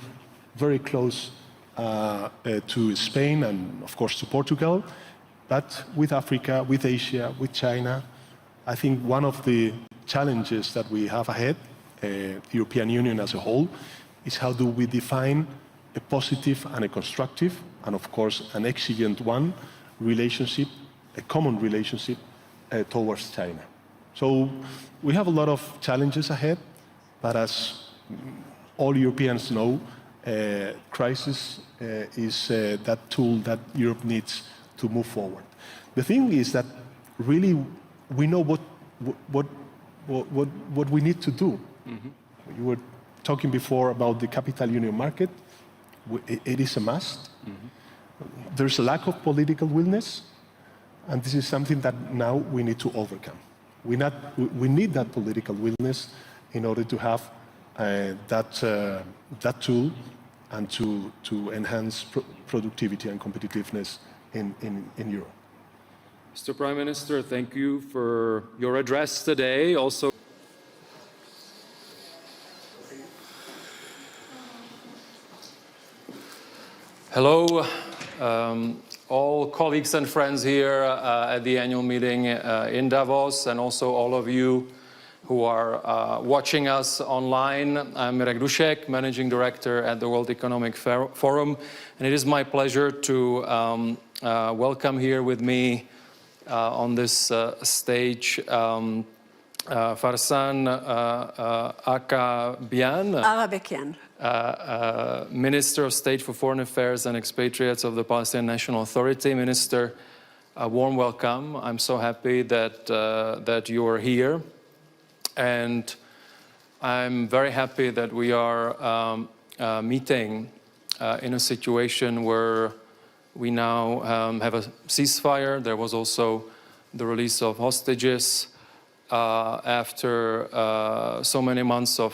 very close to Spain and, of course, to Portugal, but with Africa, with Asia, with China. I think one of the challenges that we have ahead, the European Union as a whole, is how do we define a positive and a constructive, and of course an exigent one, relationship, a common relationship towards China. So we have a lot of challenges ahead, but as all Europeans know, crisis is that tool that Europe needs to move forward. The thing is that really we know what we need to do. Mm-hmm. You were talking before about the capital union market. It is a must. Mm-hmm. There's a lack of political willingness, and this is something that now we need to overcome. We need that political willingness in order to have that tool and to enhance productivity and competitiveness in Europe. Mr. Prime Minister, thank you for your address today. Also, hello, all colleagues and friends here at the annual meeting in Davos, and also all of you who are watching us online. I'm Mirek Dušek, Managing Director at the World Economic Forum, and it is my pleasure to welcome here with me on this stage Farzan Akabian, Minister of State for Foreign Affairs and Expatriates of the Palestinian National Authority. Minister, a warm welcome. I'm so happy that you are here. And I'm very happy that we are meeting in a situation where We now have a ceasefire. There was also the release of hostages after so many months of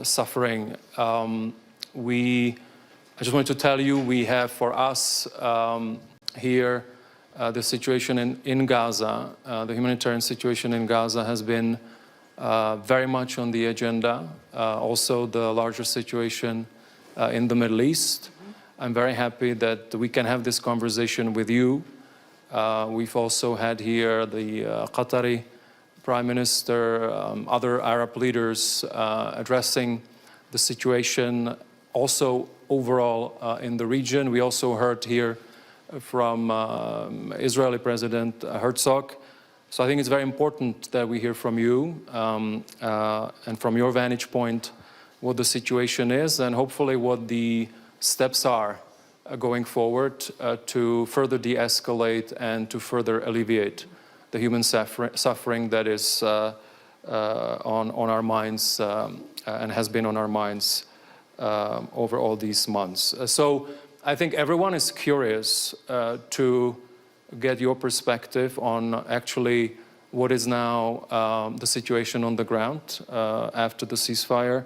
suffering. I just wanted to tell you, we have for us here the situation in Gaza. The humanitarian situation in Gaza has been very much on the agenda. Also the larger situation in the Middle East. I'm very happy that we can have this conversation with you. We've also had here the Qatari Prime Minister, other Arab leaders addressing the situation also overall in the region. We also heard here from Israeli President Herzog. So I think it's very important that we hear from you and from your vantage point what the situation is and hopefully what the steps are going forward to further de-escalate and to further alleviate the human suffering that is on our minds and has been on our minds over all these months. So I think everyone is curious to get your perspective on actually what is now the situation on the ground after the ceasefire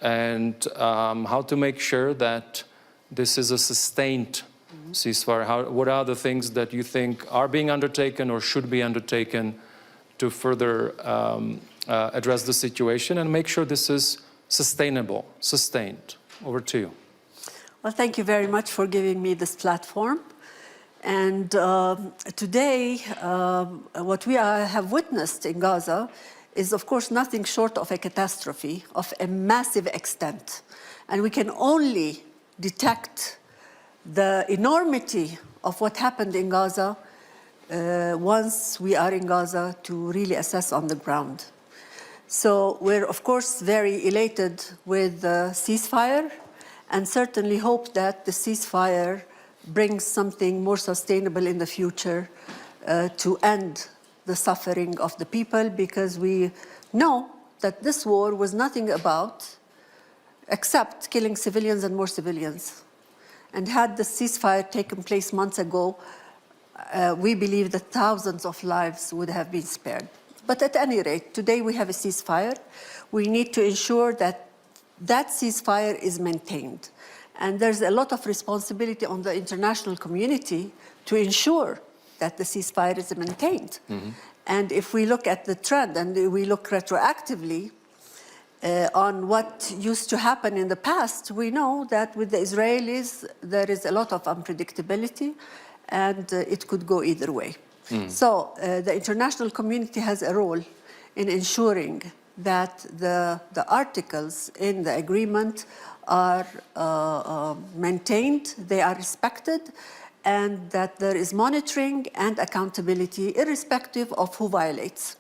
and how to make sure that this is a sustained ceasefire. What are the things that you think are being undertaken or should be undertaken to further address the situation and make sure this is sustainable, sustained? Over to you. Well, thank you very much for giving me this platform. And today, what we have witnessed in Gaza is, of course, nothing short of a catastrophe of a massive extent. And we can only detect the enormity of what happened in Gaza once we are in Gaza to really assess on the ground. So we're, of course, very elated with the ceasefire and certainly hope that the ceasefire brings something more sustainable in the future to end the suffering of the people, because we know that this war was nothing about except killing civilians and more civilians. And had the ceasefire taken place months ago, we believe that thousands of lives would have been spared. But at any rate, today we have a ceasefire. We need to ensure that that ceasefire is maintained. And there's a lot of responsibility on the international community to ensure that the ceasefire is maintained. Mm-hmm. And if we look at the trend and we look retroactively on what used to happen in the past, we know that with the Israelis, there is a lot of unpredictability and it could go either way. Mm. So the international community has a role in ensuring that the articles in the agreement are maintained, they are respected, and that there is monitoring and accountability irrespective of who violates.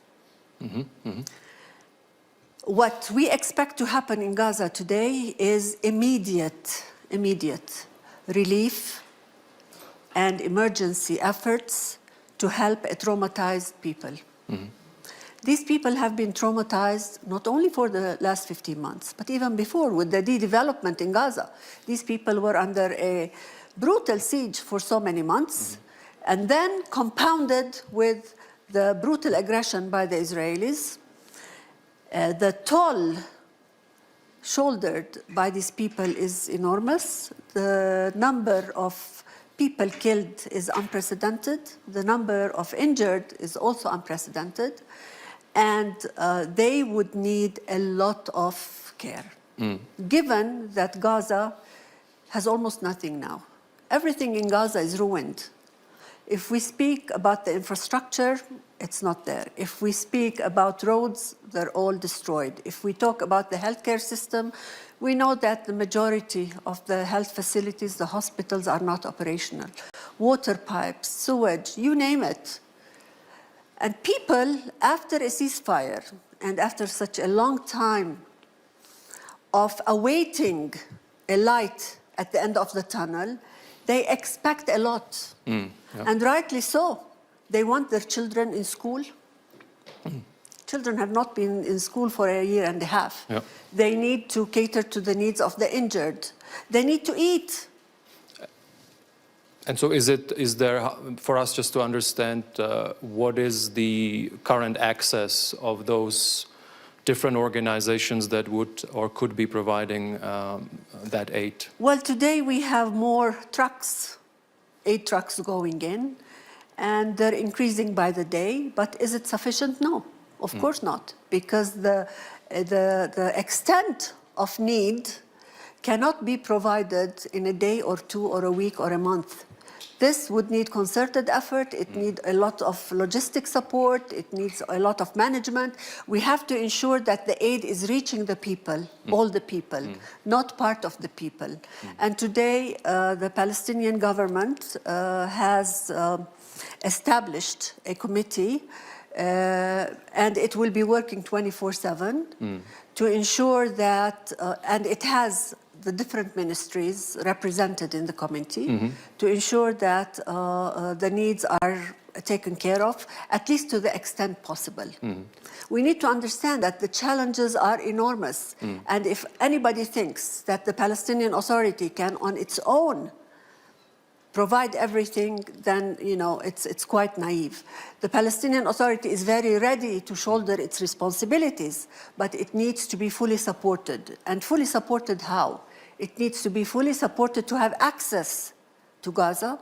Mm-hmm. Mm-hmm. What we expect to happen in Gaza today is immediate relief and emergency efforts to help traumatized people. Mm-hmm. These people have been traumatized not only for the last 15 months, but even before with the de-development in Gaza. These people were under a brutal siege for so many months, mm-hmm. and then compounded with the brutal aggression by the Israelis. The toll shouldered by these people is enormous. The number of people killed is unprecedented. The number of injured is also unprecedented. And they would need a lot of care, given that Gaza has almost nothing now. Everything in Gaza is ruined. If we speak about the infrastructure, it's not there. If we speak about roads, they're all destroyed. If we talk about the healthcare system, we know that the majority of the health facilities, the hospitals, are not operational. Water pipes, sewage, you name it. And people, after a ceasefire and after such a long time of awaiting a light at the end of the tunnel, they expect a lot. Yep. And rightly so. They want their children in school. Children have not been in school for a year and a half. Yep. They need to cater to the needs of the injured. They need to eat. And so is there, for us just to understand, what is the current access of those different organizations that would or could be providing that aid? Well, today we have more trucks, 8 trucks going in, and they're increasing by the day. But is it sufficient? No, of course not, because the extent of need cannot be provided in a day or 2 or a week or a month. This would need concerted effort. It needs a lot of logistic support. It needs a lot of management. We have to ensure that the aid is reaching the people, all the people, not part of the people. And today, the Palestinian government has established a committee, and it will be working 24/7 to ensure that, and it has the different ministries represented in the committee to ensure that the needs are taken care of, at least to the extent possible. We need to understand that the challenges are enormous. And if anybody thinks that the Palestinian Authority can on its own provide everything, then it's quite naive. The Palestinian Authority is very ready to shoulder its responsibilities, but it needs to be fully supported. And fully supported how? It needs to be fully supported to have access to Gaza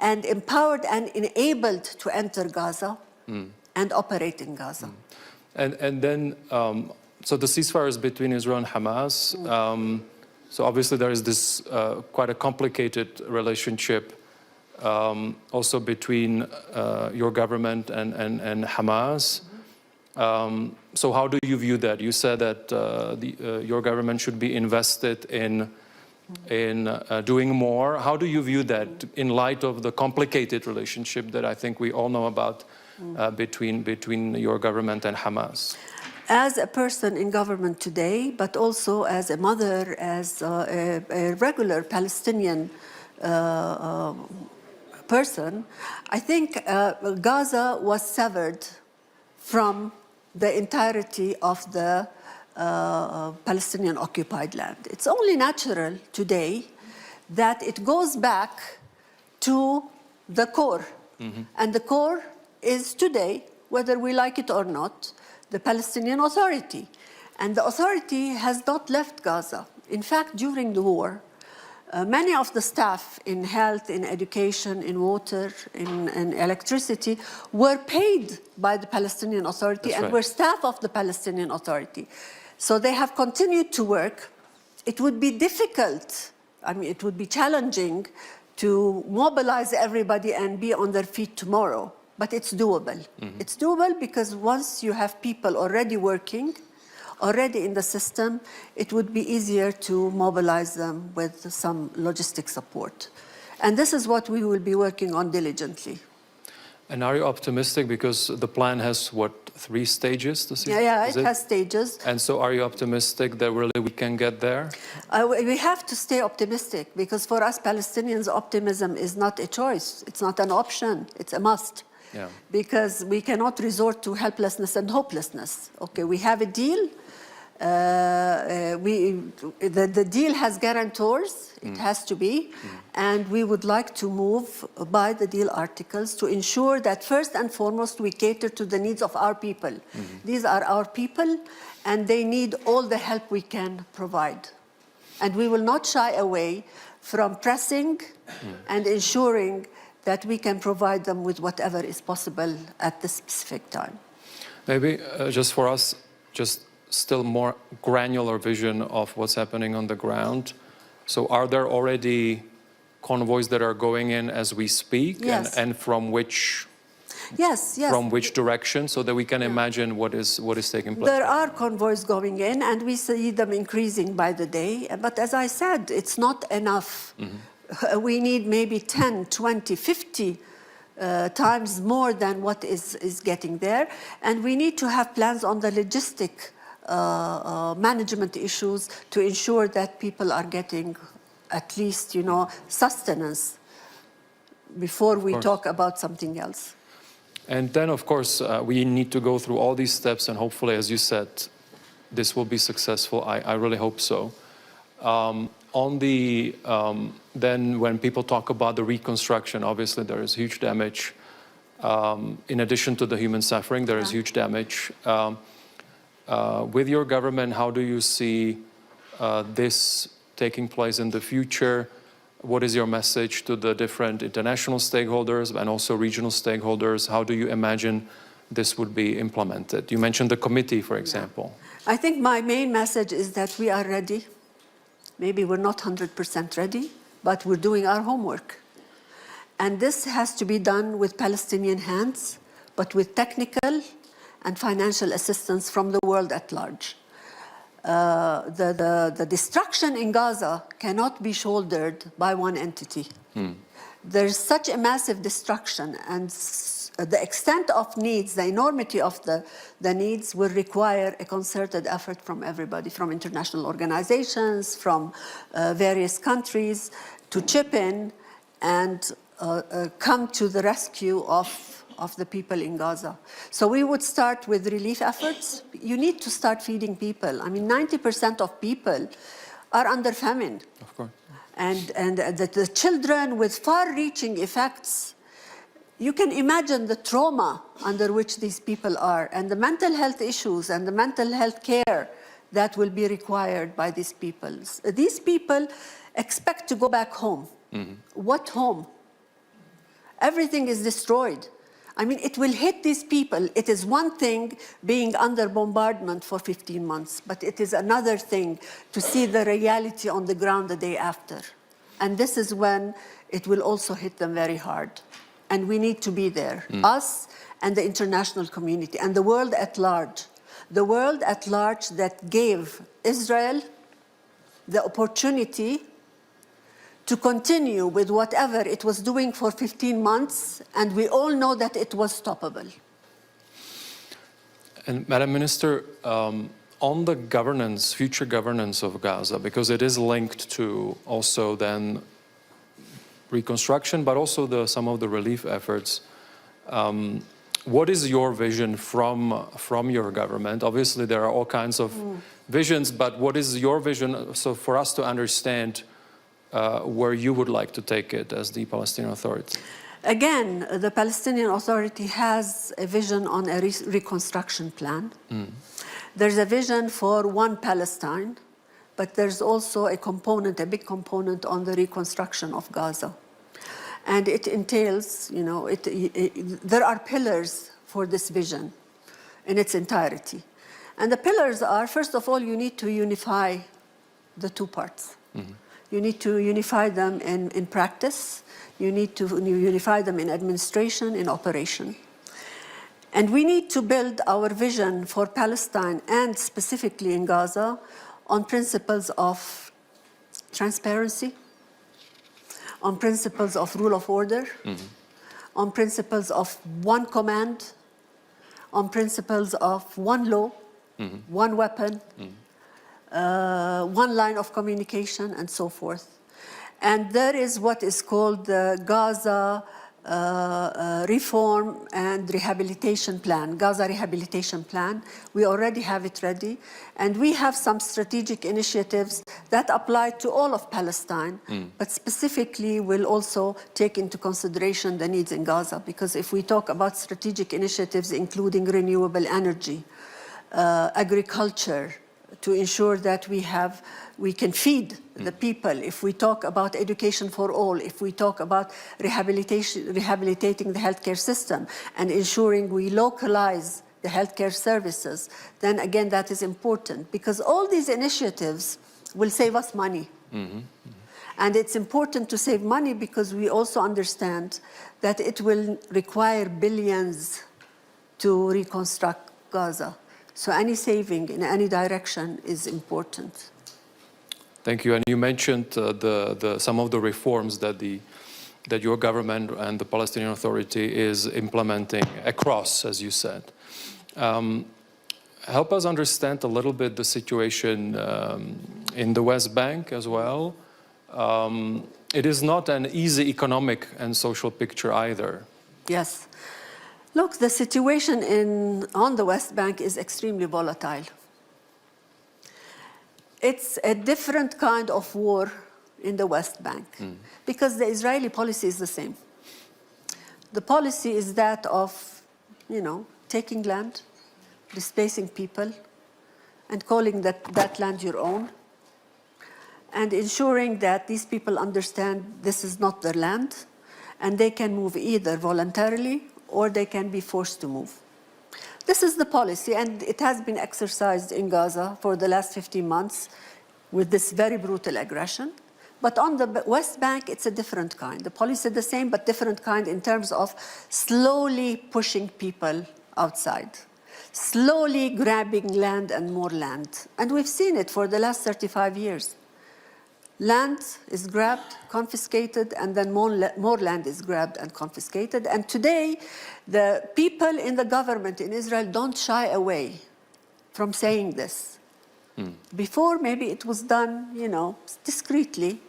and empowered and enabled to enter Gaza and operate in Gaza. And then, so the ceasefire is between Israel and Hamas. So obviously there is this quite a complicated relationship also between your government and Hamas. So how do you view that? You said that your government should be invested in doing more. How do you view that in light of the complicated relationship that I think we all know about between your government and Hamas? As a person in government today, but also as a mother, as a regular Palestinian person, I think Gaza was severed from the entirety of the Palestinian occupied land. It's only natural today that it goes back to the core. And the core is today, whether we like it or not, the Palestinian Authority. And the authority has not left Gaza. In fact, during the war, many of the staff in health, in education, in water, in electricity were paid by the Palestinian Authority and were staff of the Palestinian Authority. So they have continued to work. It would be difficult, it would be challenging to mobilize everybody and be on their feet tomorrow, but it's doable. It's doable because once you have people already working, already in the system, it would be easier to mobilize them with some logistic support. And this is what we will be working on diligently. And are you optimistic because the plan has, 3 stages? Yeah, it has stages. And so are you optimistic that really we can get there? We have to stay optimistic because for us Palestinians, optimism is not a choice. It's not an option. It's a must. Yeah. Because we cannot resort to helplessness and hopelessness. Okay, we have a deal. The deal has guarantors, it has to be, and we would like to move by the deal articles to ensure that first and foremost we cater to the needs of our people. These are our people and they need all the help we can provide. And we will not shy away from pressing and ensuring that we can provide them with whatever is possible at this specific time. Maybe just for us, just still more granular vision of what's happening on the ground. So are there already convoys that are going in as we speak? Yes. And from which Yes. from which direction, so that we can imagine what is taking place? There are convoys going in and we see them increasing by the day. But as I said, it's not enough. We need maybe 10, 20, 50 times more than what is getting there. And we need to have plans on the logistic management issues to ensure that people are getting at least, sustenance before we talk about something else. And then, of course, we need to go through all these steps, and hopefully, as you said, this will be successful. I really hope so. On the, then when people talk about the reconstruction, obviously there is huge damage. In addition to the human suffering, there is huge damage. With your government, how do you see this taking place in the future? What is your message to the different international stakeholders and also regional stakeholders? How do you imagine this would be implemented? You mentioned the committee, for example. I think my main message is that we are ready. Maybe we're not 100% ready, but we're doing our homework. And this has to be done with Palestinian hands, but with technical and financial assistance from the world at large. The destruction in Gaza cannot be shouldered by one entity. There's such a massive destruction, and the extent of needs, the enormity of the needs will require a concerted effort from everybody, from international organizations, from various countries, to chip in and come to the rescue of the people in Gaza. So we would start with relief efforts. You need to start feeding people. I mean, 90% of people are under famine. Of course. And the children with far-reaching effects, you can imagine the trauma under which these people are, and the mental health issues and the mental health care that will be required by these people. These people expect to go back home. What home? Everything is destroyed. I mean, it will hit these people. It is one thing being under bombardment for 15 months, but it is another thing to see the reality on the ground the day after. And this is when it will also hit them very hard. And we need to be there, us and the international community and the world at large. The world at large that gave Israel the opportunity to continue with whatever it was doing for 15 months, and we all know that it was stoppable. And Madam Minister, on the governance, future governance of Gaza, because it is linked to also then reconstruction, but also some of the relief efforts, what is your vision from your government? Obviously, there are all kinds of visions, but what is your vision, so for us to understand where you would like to take it as the Palestinian Authority? Again, the Palestinian Authority has a vision on a reconstruction plan. There's a vision for one Palestine, but there's also a component, a big component on the reconstruction of Gaza. And it entails, you know, there are pillars for this vision in its entirety. And the pillars are, first of all, you need to unify the two parts. You need to unify them in practice. You need to unify them in administration, in operation. And we need to build our vision for Palestine and specifically in Gaza on principles of transparency, on principles of rule of order, on principles of one command, on principles of one law, one weapon, one line of communication, and so forth. And there is what is called the Gaza Reform and Rehabilitation Plan, Gaza Rehabilitation Plan. We already have it ready. And we have some strategic initiatives that apply to all of Palestine, but specifically will also take into consideration the needs in Gaza. Because if we talk about strategic initiatives, including renewable energy, agriculture, to ensure that we can feed the people, if we talk about education for all, if we talk about rehabilitating the healthcare system and ensuring we localize the healthcare services, then again that is important because all these initiatives will save us money. And it's important to save money because we also understand that it will require billions to reconstruct Gaza. So any saving in any direction is important. Thank you. And you mentioned some of the reforms that your government and the Palestinian Authority is implementing across, as you said. Help us understand a little bit the situation in the West Bank as well. It is not an easy economic and social picture either. Yes. Look, the situation on the West Bank is extremely volatile. It's a different kind of war in the West Bank, because the Israeli policy is the same. The policy is that of, taking land, displacing people, and calling that land your own, and ensuring that these people understand this is not their land, and they can move either voluntarily or they can be forced to move. This is the policy, and it has been exercised in Gaza for the last 15 months with this very brutal aggression. But on the West Bank, it's a different kind. The policy is the same, but different kind in terms of slowly pushing people outside, slowly grabbing land and more land. And we've seen it for the last 35 years. Land is grabbed, confiscated, and then more land is grabbed and confiscated. And today, the people in the government in Israel don't shy away from saying this. Before, maybe it was done, discreetly.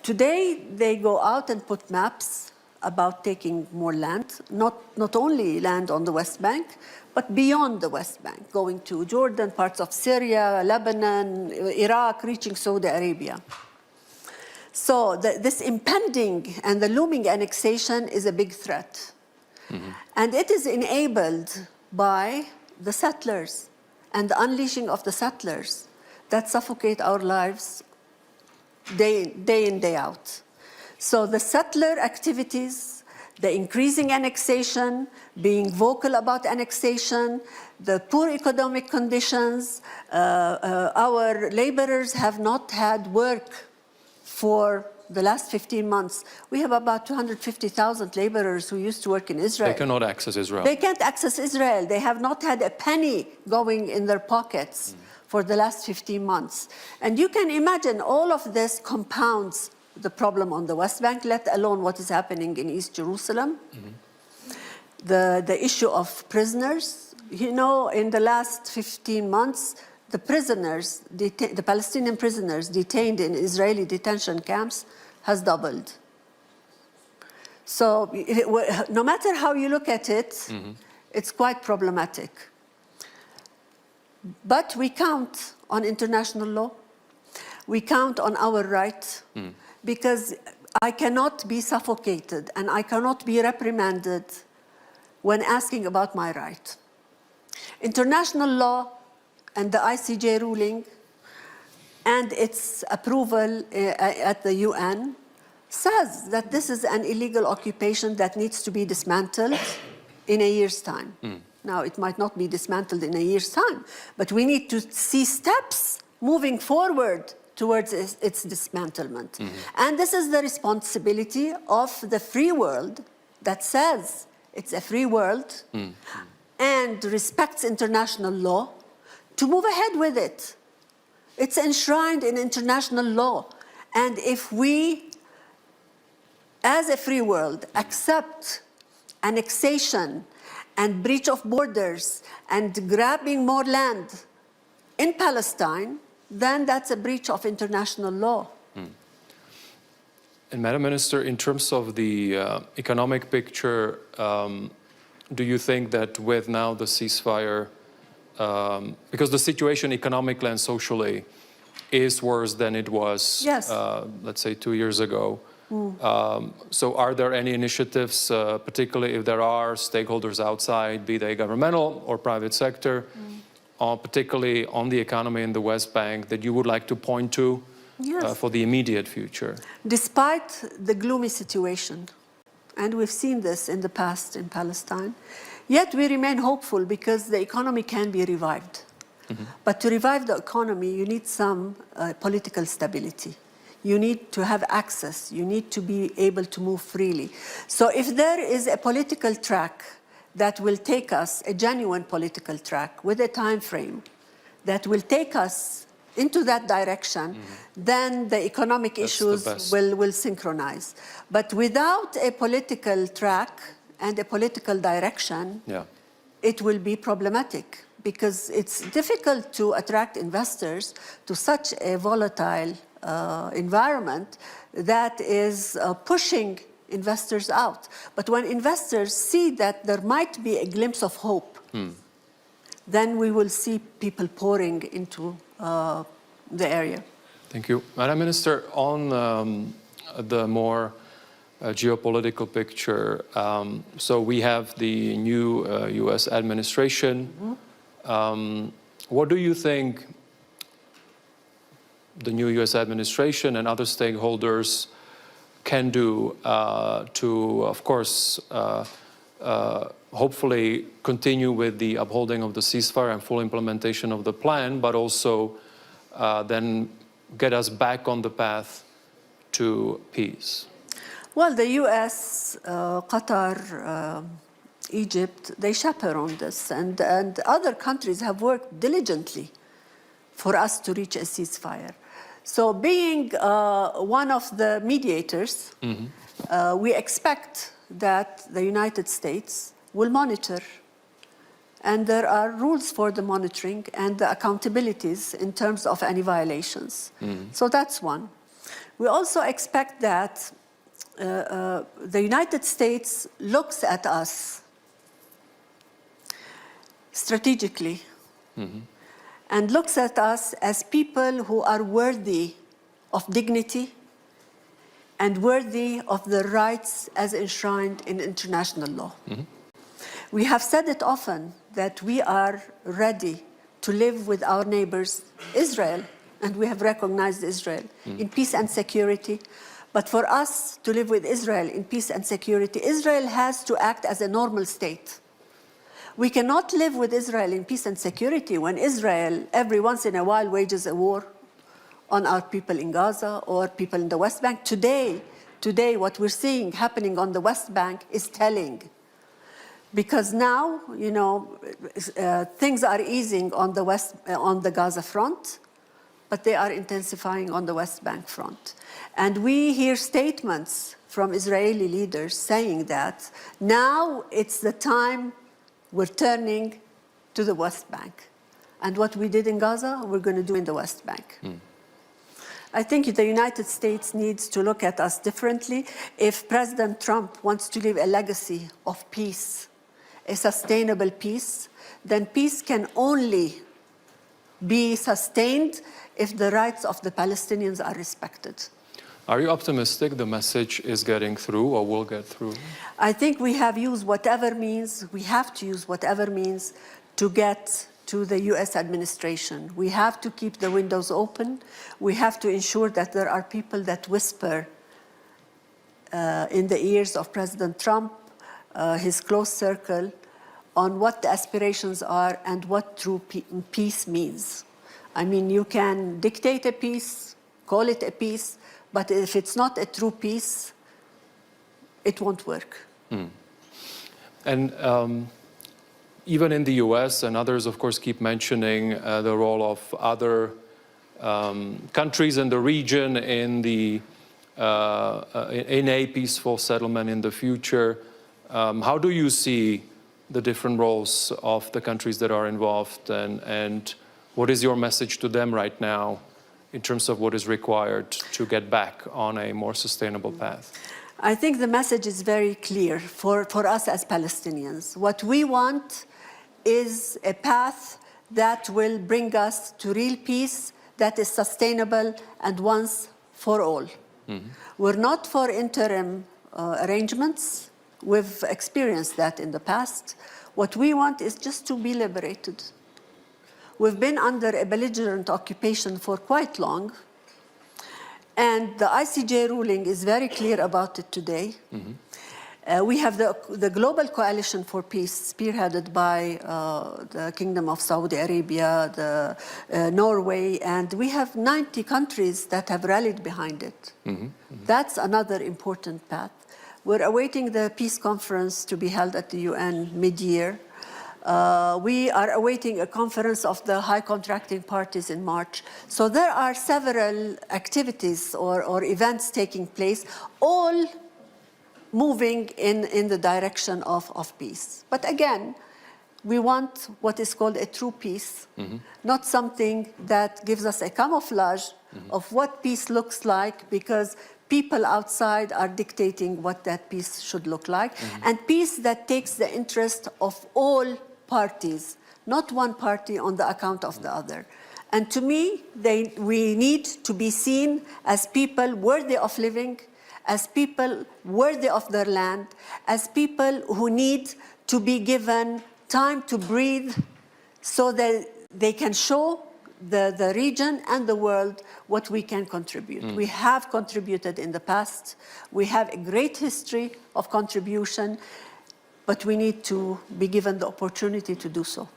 Today, they go out and put maps about taking more land, not only land on the West Bank, but beyond the West Bank, going to Jordan, parts of Syria, Lebanon, Iraq, reaching Saudi Arabia. So this impending and the looming annexation is a big threat. And it is enabled by the settlers and the unleashing of the settlers that suffocate our lives day in, day out. So the settler activities, the increasing annexation, being vocal about annexation, the poor economic conditions, our laborers have not had work for the last 15 months. We have about 250,000 laborers who used to work in Israel. They cannot access Israel. They can't access Israel. They have not had a penny going in their pockets for the last 15 months. And you can imagine all of this compounds the problem on the West Bank, let alone what is happening in East Jerusalem. The issue of prisoners. In the last 15 months, the prisoners, the Palestinian prisoners detained in Israeli detention camps has doubled. So no matter how you look at it, it's quite problematic. But we count on international law. We count on our right, because I cannot be suffocated and I cannot be reprimanded when asking about my right. International law and the ICJ ruling and its approval at the UN says that this is an illegal occupation that needs to be dismantled in a year's time. Now, it might not be dismantled in a year's time, but we need to see steps moving forward towards its dismantlement. And this is the responsibility of the free world that says it's a free world and respects international law to move ahead with it. It's enshrined in international law. And if we, as a free world, accept annexation and breach of borders and grabbing more land in Palestine, then that's a breach of international law. And Madam Minister, in terms of the economic picture, do you think that with now the ceasefire, because the situation economically and socially is worse than it was, Yes. Let's say 2 years ago, so are there any initiatives, particularly if there are stakeholders outside, be they governmental or private sector, particularly on the economy in the West Bank, that you would like to point to for the immediate future? Despite the gloomy situation, and we've seen this in the past in Palestine, yet we remain hopeful because the economy can be revived. But to revive the economy, you need some political stability. You need to have access. You need to be able to move freely. So if there is a political track that will take us, a genuine political track with a time frame that will take us into that direction, then the economic issues will synchronize. But without a political track and a political direction, it will be problematic, because it's difficult to attract investors to such a volatile environment that is pushing investors out. But when investors see that there might be a glimpse of hope, then we will see people pouring into the area. Thank you. Madam Minister, on the more geopolitical picture, so we have the new US administration. What do you think the new US administration and other stakeholders can do to, of course, hopefully continue with the upholding of the ceasefire and full implementation of the plan, but also then get us back on the path to peace? Well, the US, Qatar, Egypt, they chaperone this, and other countries have worked diligently for us to reach a ceasefire. So being one of the mediators, we expect that the United States will monitor. And there are rules for the monitoring and the accountabilities in terms of any violations. So that's one. We also expect that the United States looks at us strategically and looks at us as people who are worthy of dignity and worthy of the rights as enshrined in international law. We have said it often that we are ready to live with our neighbors, Israel, and we have recognized Israel in peace and security. But for us to live with Israel in peace and security, Israel has to act as a normal state. We cannot live with Israel in peace and security when Israel every once in a while wages a war on our people in Gaza or people in the West Bank. Today, what we're seeing happening on the West Bank is telling. Because now, you know, things are easing on the Gaza front, but they are intensifying on the West Bank front. And we hear statements from Israeli leaders saying that now it's the time we're turning to the West Bank. And what we did in Gaza, we're going to do in the West Bank. I think the United States needs to look at us differently. If President Trump wants to leave a legacy of peace, a sustainable peace, then peace can only be sustained if the rights of the Palestinians are respected. Are you optimistic the message is getting through or will get through? I think we have used whatever means, we have to use whatever means to get to the US administration. We have to keep the windows open. We have to ensure that there are people that whisper in the ears of President Trump, his close circle, on what the aspirations are and what true peace means. I mean, you can dictate a peace, call it a peace, but if it's not a true peace, it won't work. And even in the US, and others, of course, keep mentioning the role of other countries in the region in a peaceful settlement in the future. How do you see the different roles of the countries that are involved, and what is your message to them right now in terms of what is required to get back on a more sustainable path? I think the message is very clear for us as Palestinians. What we want is a path that will bring us to real peace that is sustainable and once for all. We're not for interim arrangements. We've experienced that in the past. What we want is just to be liberated. We've been under a belligerent occupation for quite long, and the ICJ ruling is very clear about it today. We have the Global Coalition for Peace, spearheaded by the Kingdom of Saudi Arabia, Norway, and we have 90 countries that have rallied behind it. That's another important path. We're awaiting the peace conference to be held at the UN mid-year. We are awaiting a conference of the high contracting parties in March. So there are several activities or events taking place, all moving in the direction of peace. But again, we want what is called a true peace, not something that gives us a camouflage of what peace looks like, because people outside are dictating what that peace should look like, and peace that takes the interest of all parties, not one party on the account of the other. And to me, we need to be seen as people worthy of living, as people worthy of their land, as people who need to be given time to breathe so that they can show the region and the world what we can contribute. We have contributed in the past. We have a great history of contribution, but we need to be given the opportunity to do so.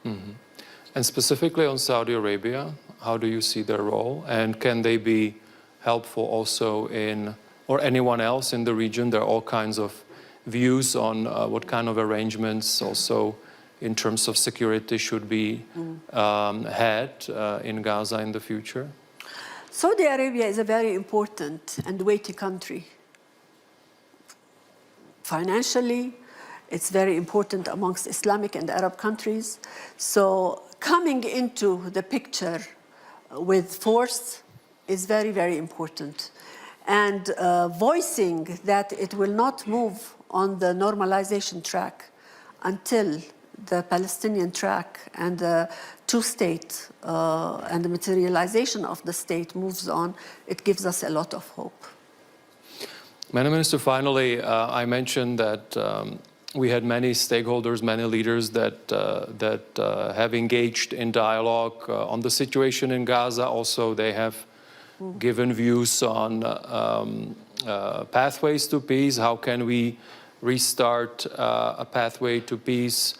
And specifically on Saudi Arabia, how do you see their role? And can they be helpful also in, or anyone else in the region? There are all kinds of views on what kind of arrangements also in terms of security should be had in Gaza in the future? Saudi Arabia is a very important and weighty country. Financially, it's very important amongst Islamic and Arab countries. So coming into the picture with force is very, very important. And voicing that it will not move on the normalization track until the Palestinian track and the two-state and the materialization of the state moves on, it gives us a lot of hope. Madam Minister, finally, I mentioned that we had many stakeholders, many leaders that have engaged in dialogue on the situation in Gaza. Also, they have given views on pathways to peace. How can we restart a pathway to peace?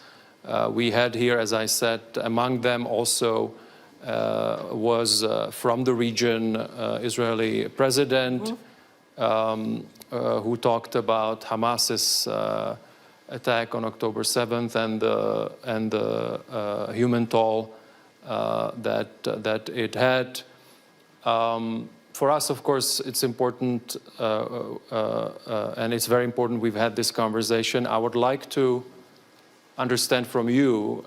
We had here, as I said, among them also was from the region Israeli president who talked about Hamas's attack on October 7th and the human toll that it had. For us, of course, it's important and it's very important we've had this conversation. I would like to understand from you,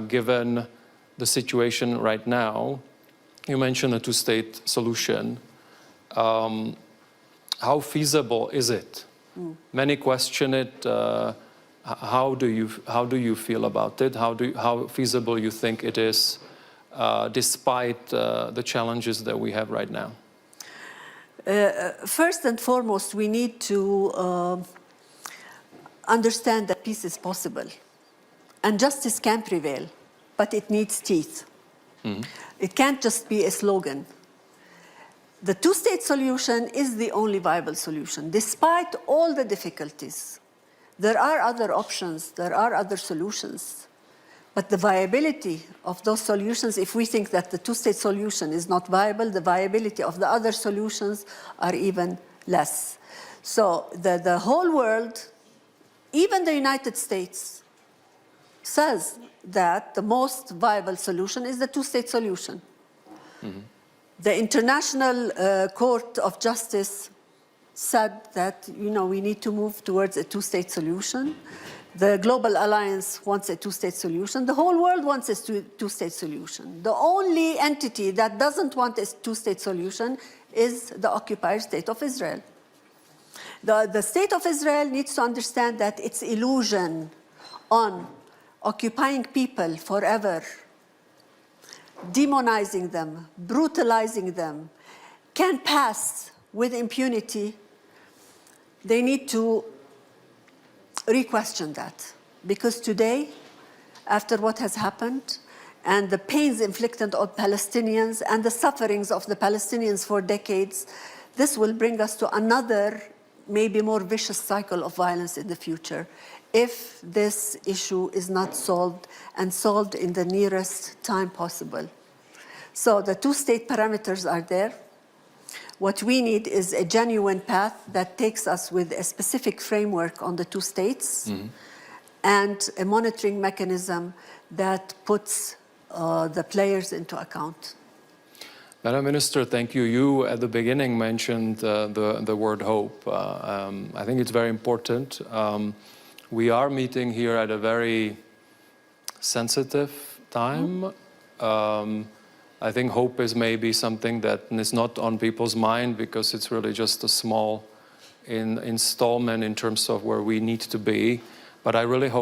given the situation right now, you mentioned a two-state solution. How feasible is it? Many question it. How do you feel about it? How feasible you think it is, despite the challenges that we have right now? First and foremost, we need to understand that peace is possible. And justice can prevail, but it needs teeth. It can't just be a slogan. The two-state solution is the only viable solution, despite all the difficulties. There are other options, there are other solutions. But the viability of those solutions, if we think that the two-state solution is not viable, the viability of the other solutions are even less. So the whole world, even the United States, says that the most viable solution is the two-state solution. The International Court of Justice said that, we need to move towards a two-state solution. The Global Alliance wants a two-state solution. The whole world wants a two-state solution. The only entity that doesn't want a two-state solution is the occupied state of Israel. The state of Israel needs to understand that its illusion on occupying people forever, demonizing them, brutalizing them, can pass with impunity. They need to re-question that. Because today, after what has happened, and the pains inflicted on Palestinians and the sufferings of the Palestinians for decades, this will bring us to another, maybe more vicious cycle of violence in the future, if this issue is not solved and solved in the nearest time possible. So the two-state parameters are there. What we need is a genuine path that takes us with a specific framework on the two states and a monitoring mechanism that puts the players into account. Madam Minister, thank you. You, at the beginning, mentioned the word hope. I think it's very important. We are meeting here at a very sensitive time. I think hope is maybe something that is not on people's mind because it's really just a small installment in terms of where we need to be. But I really hope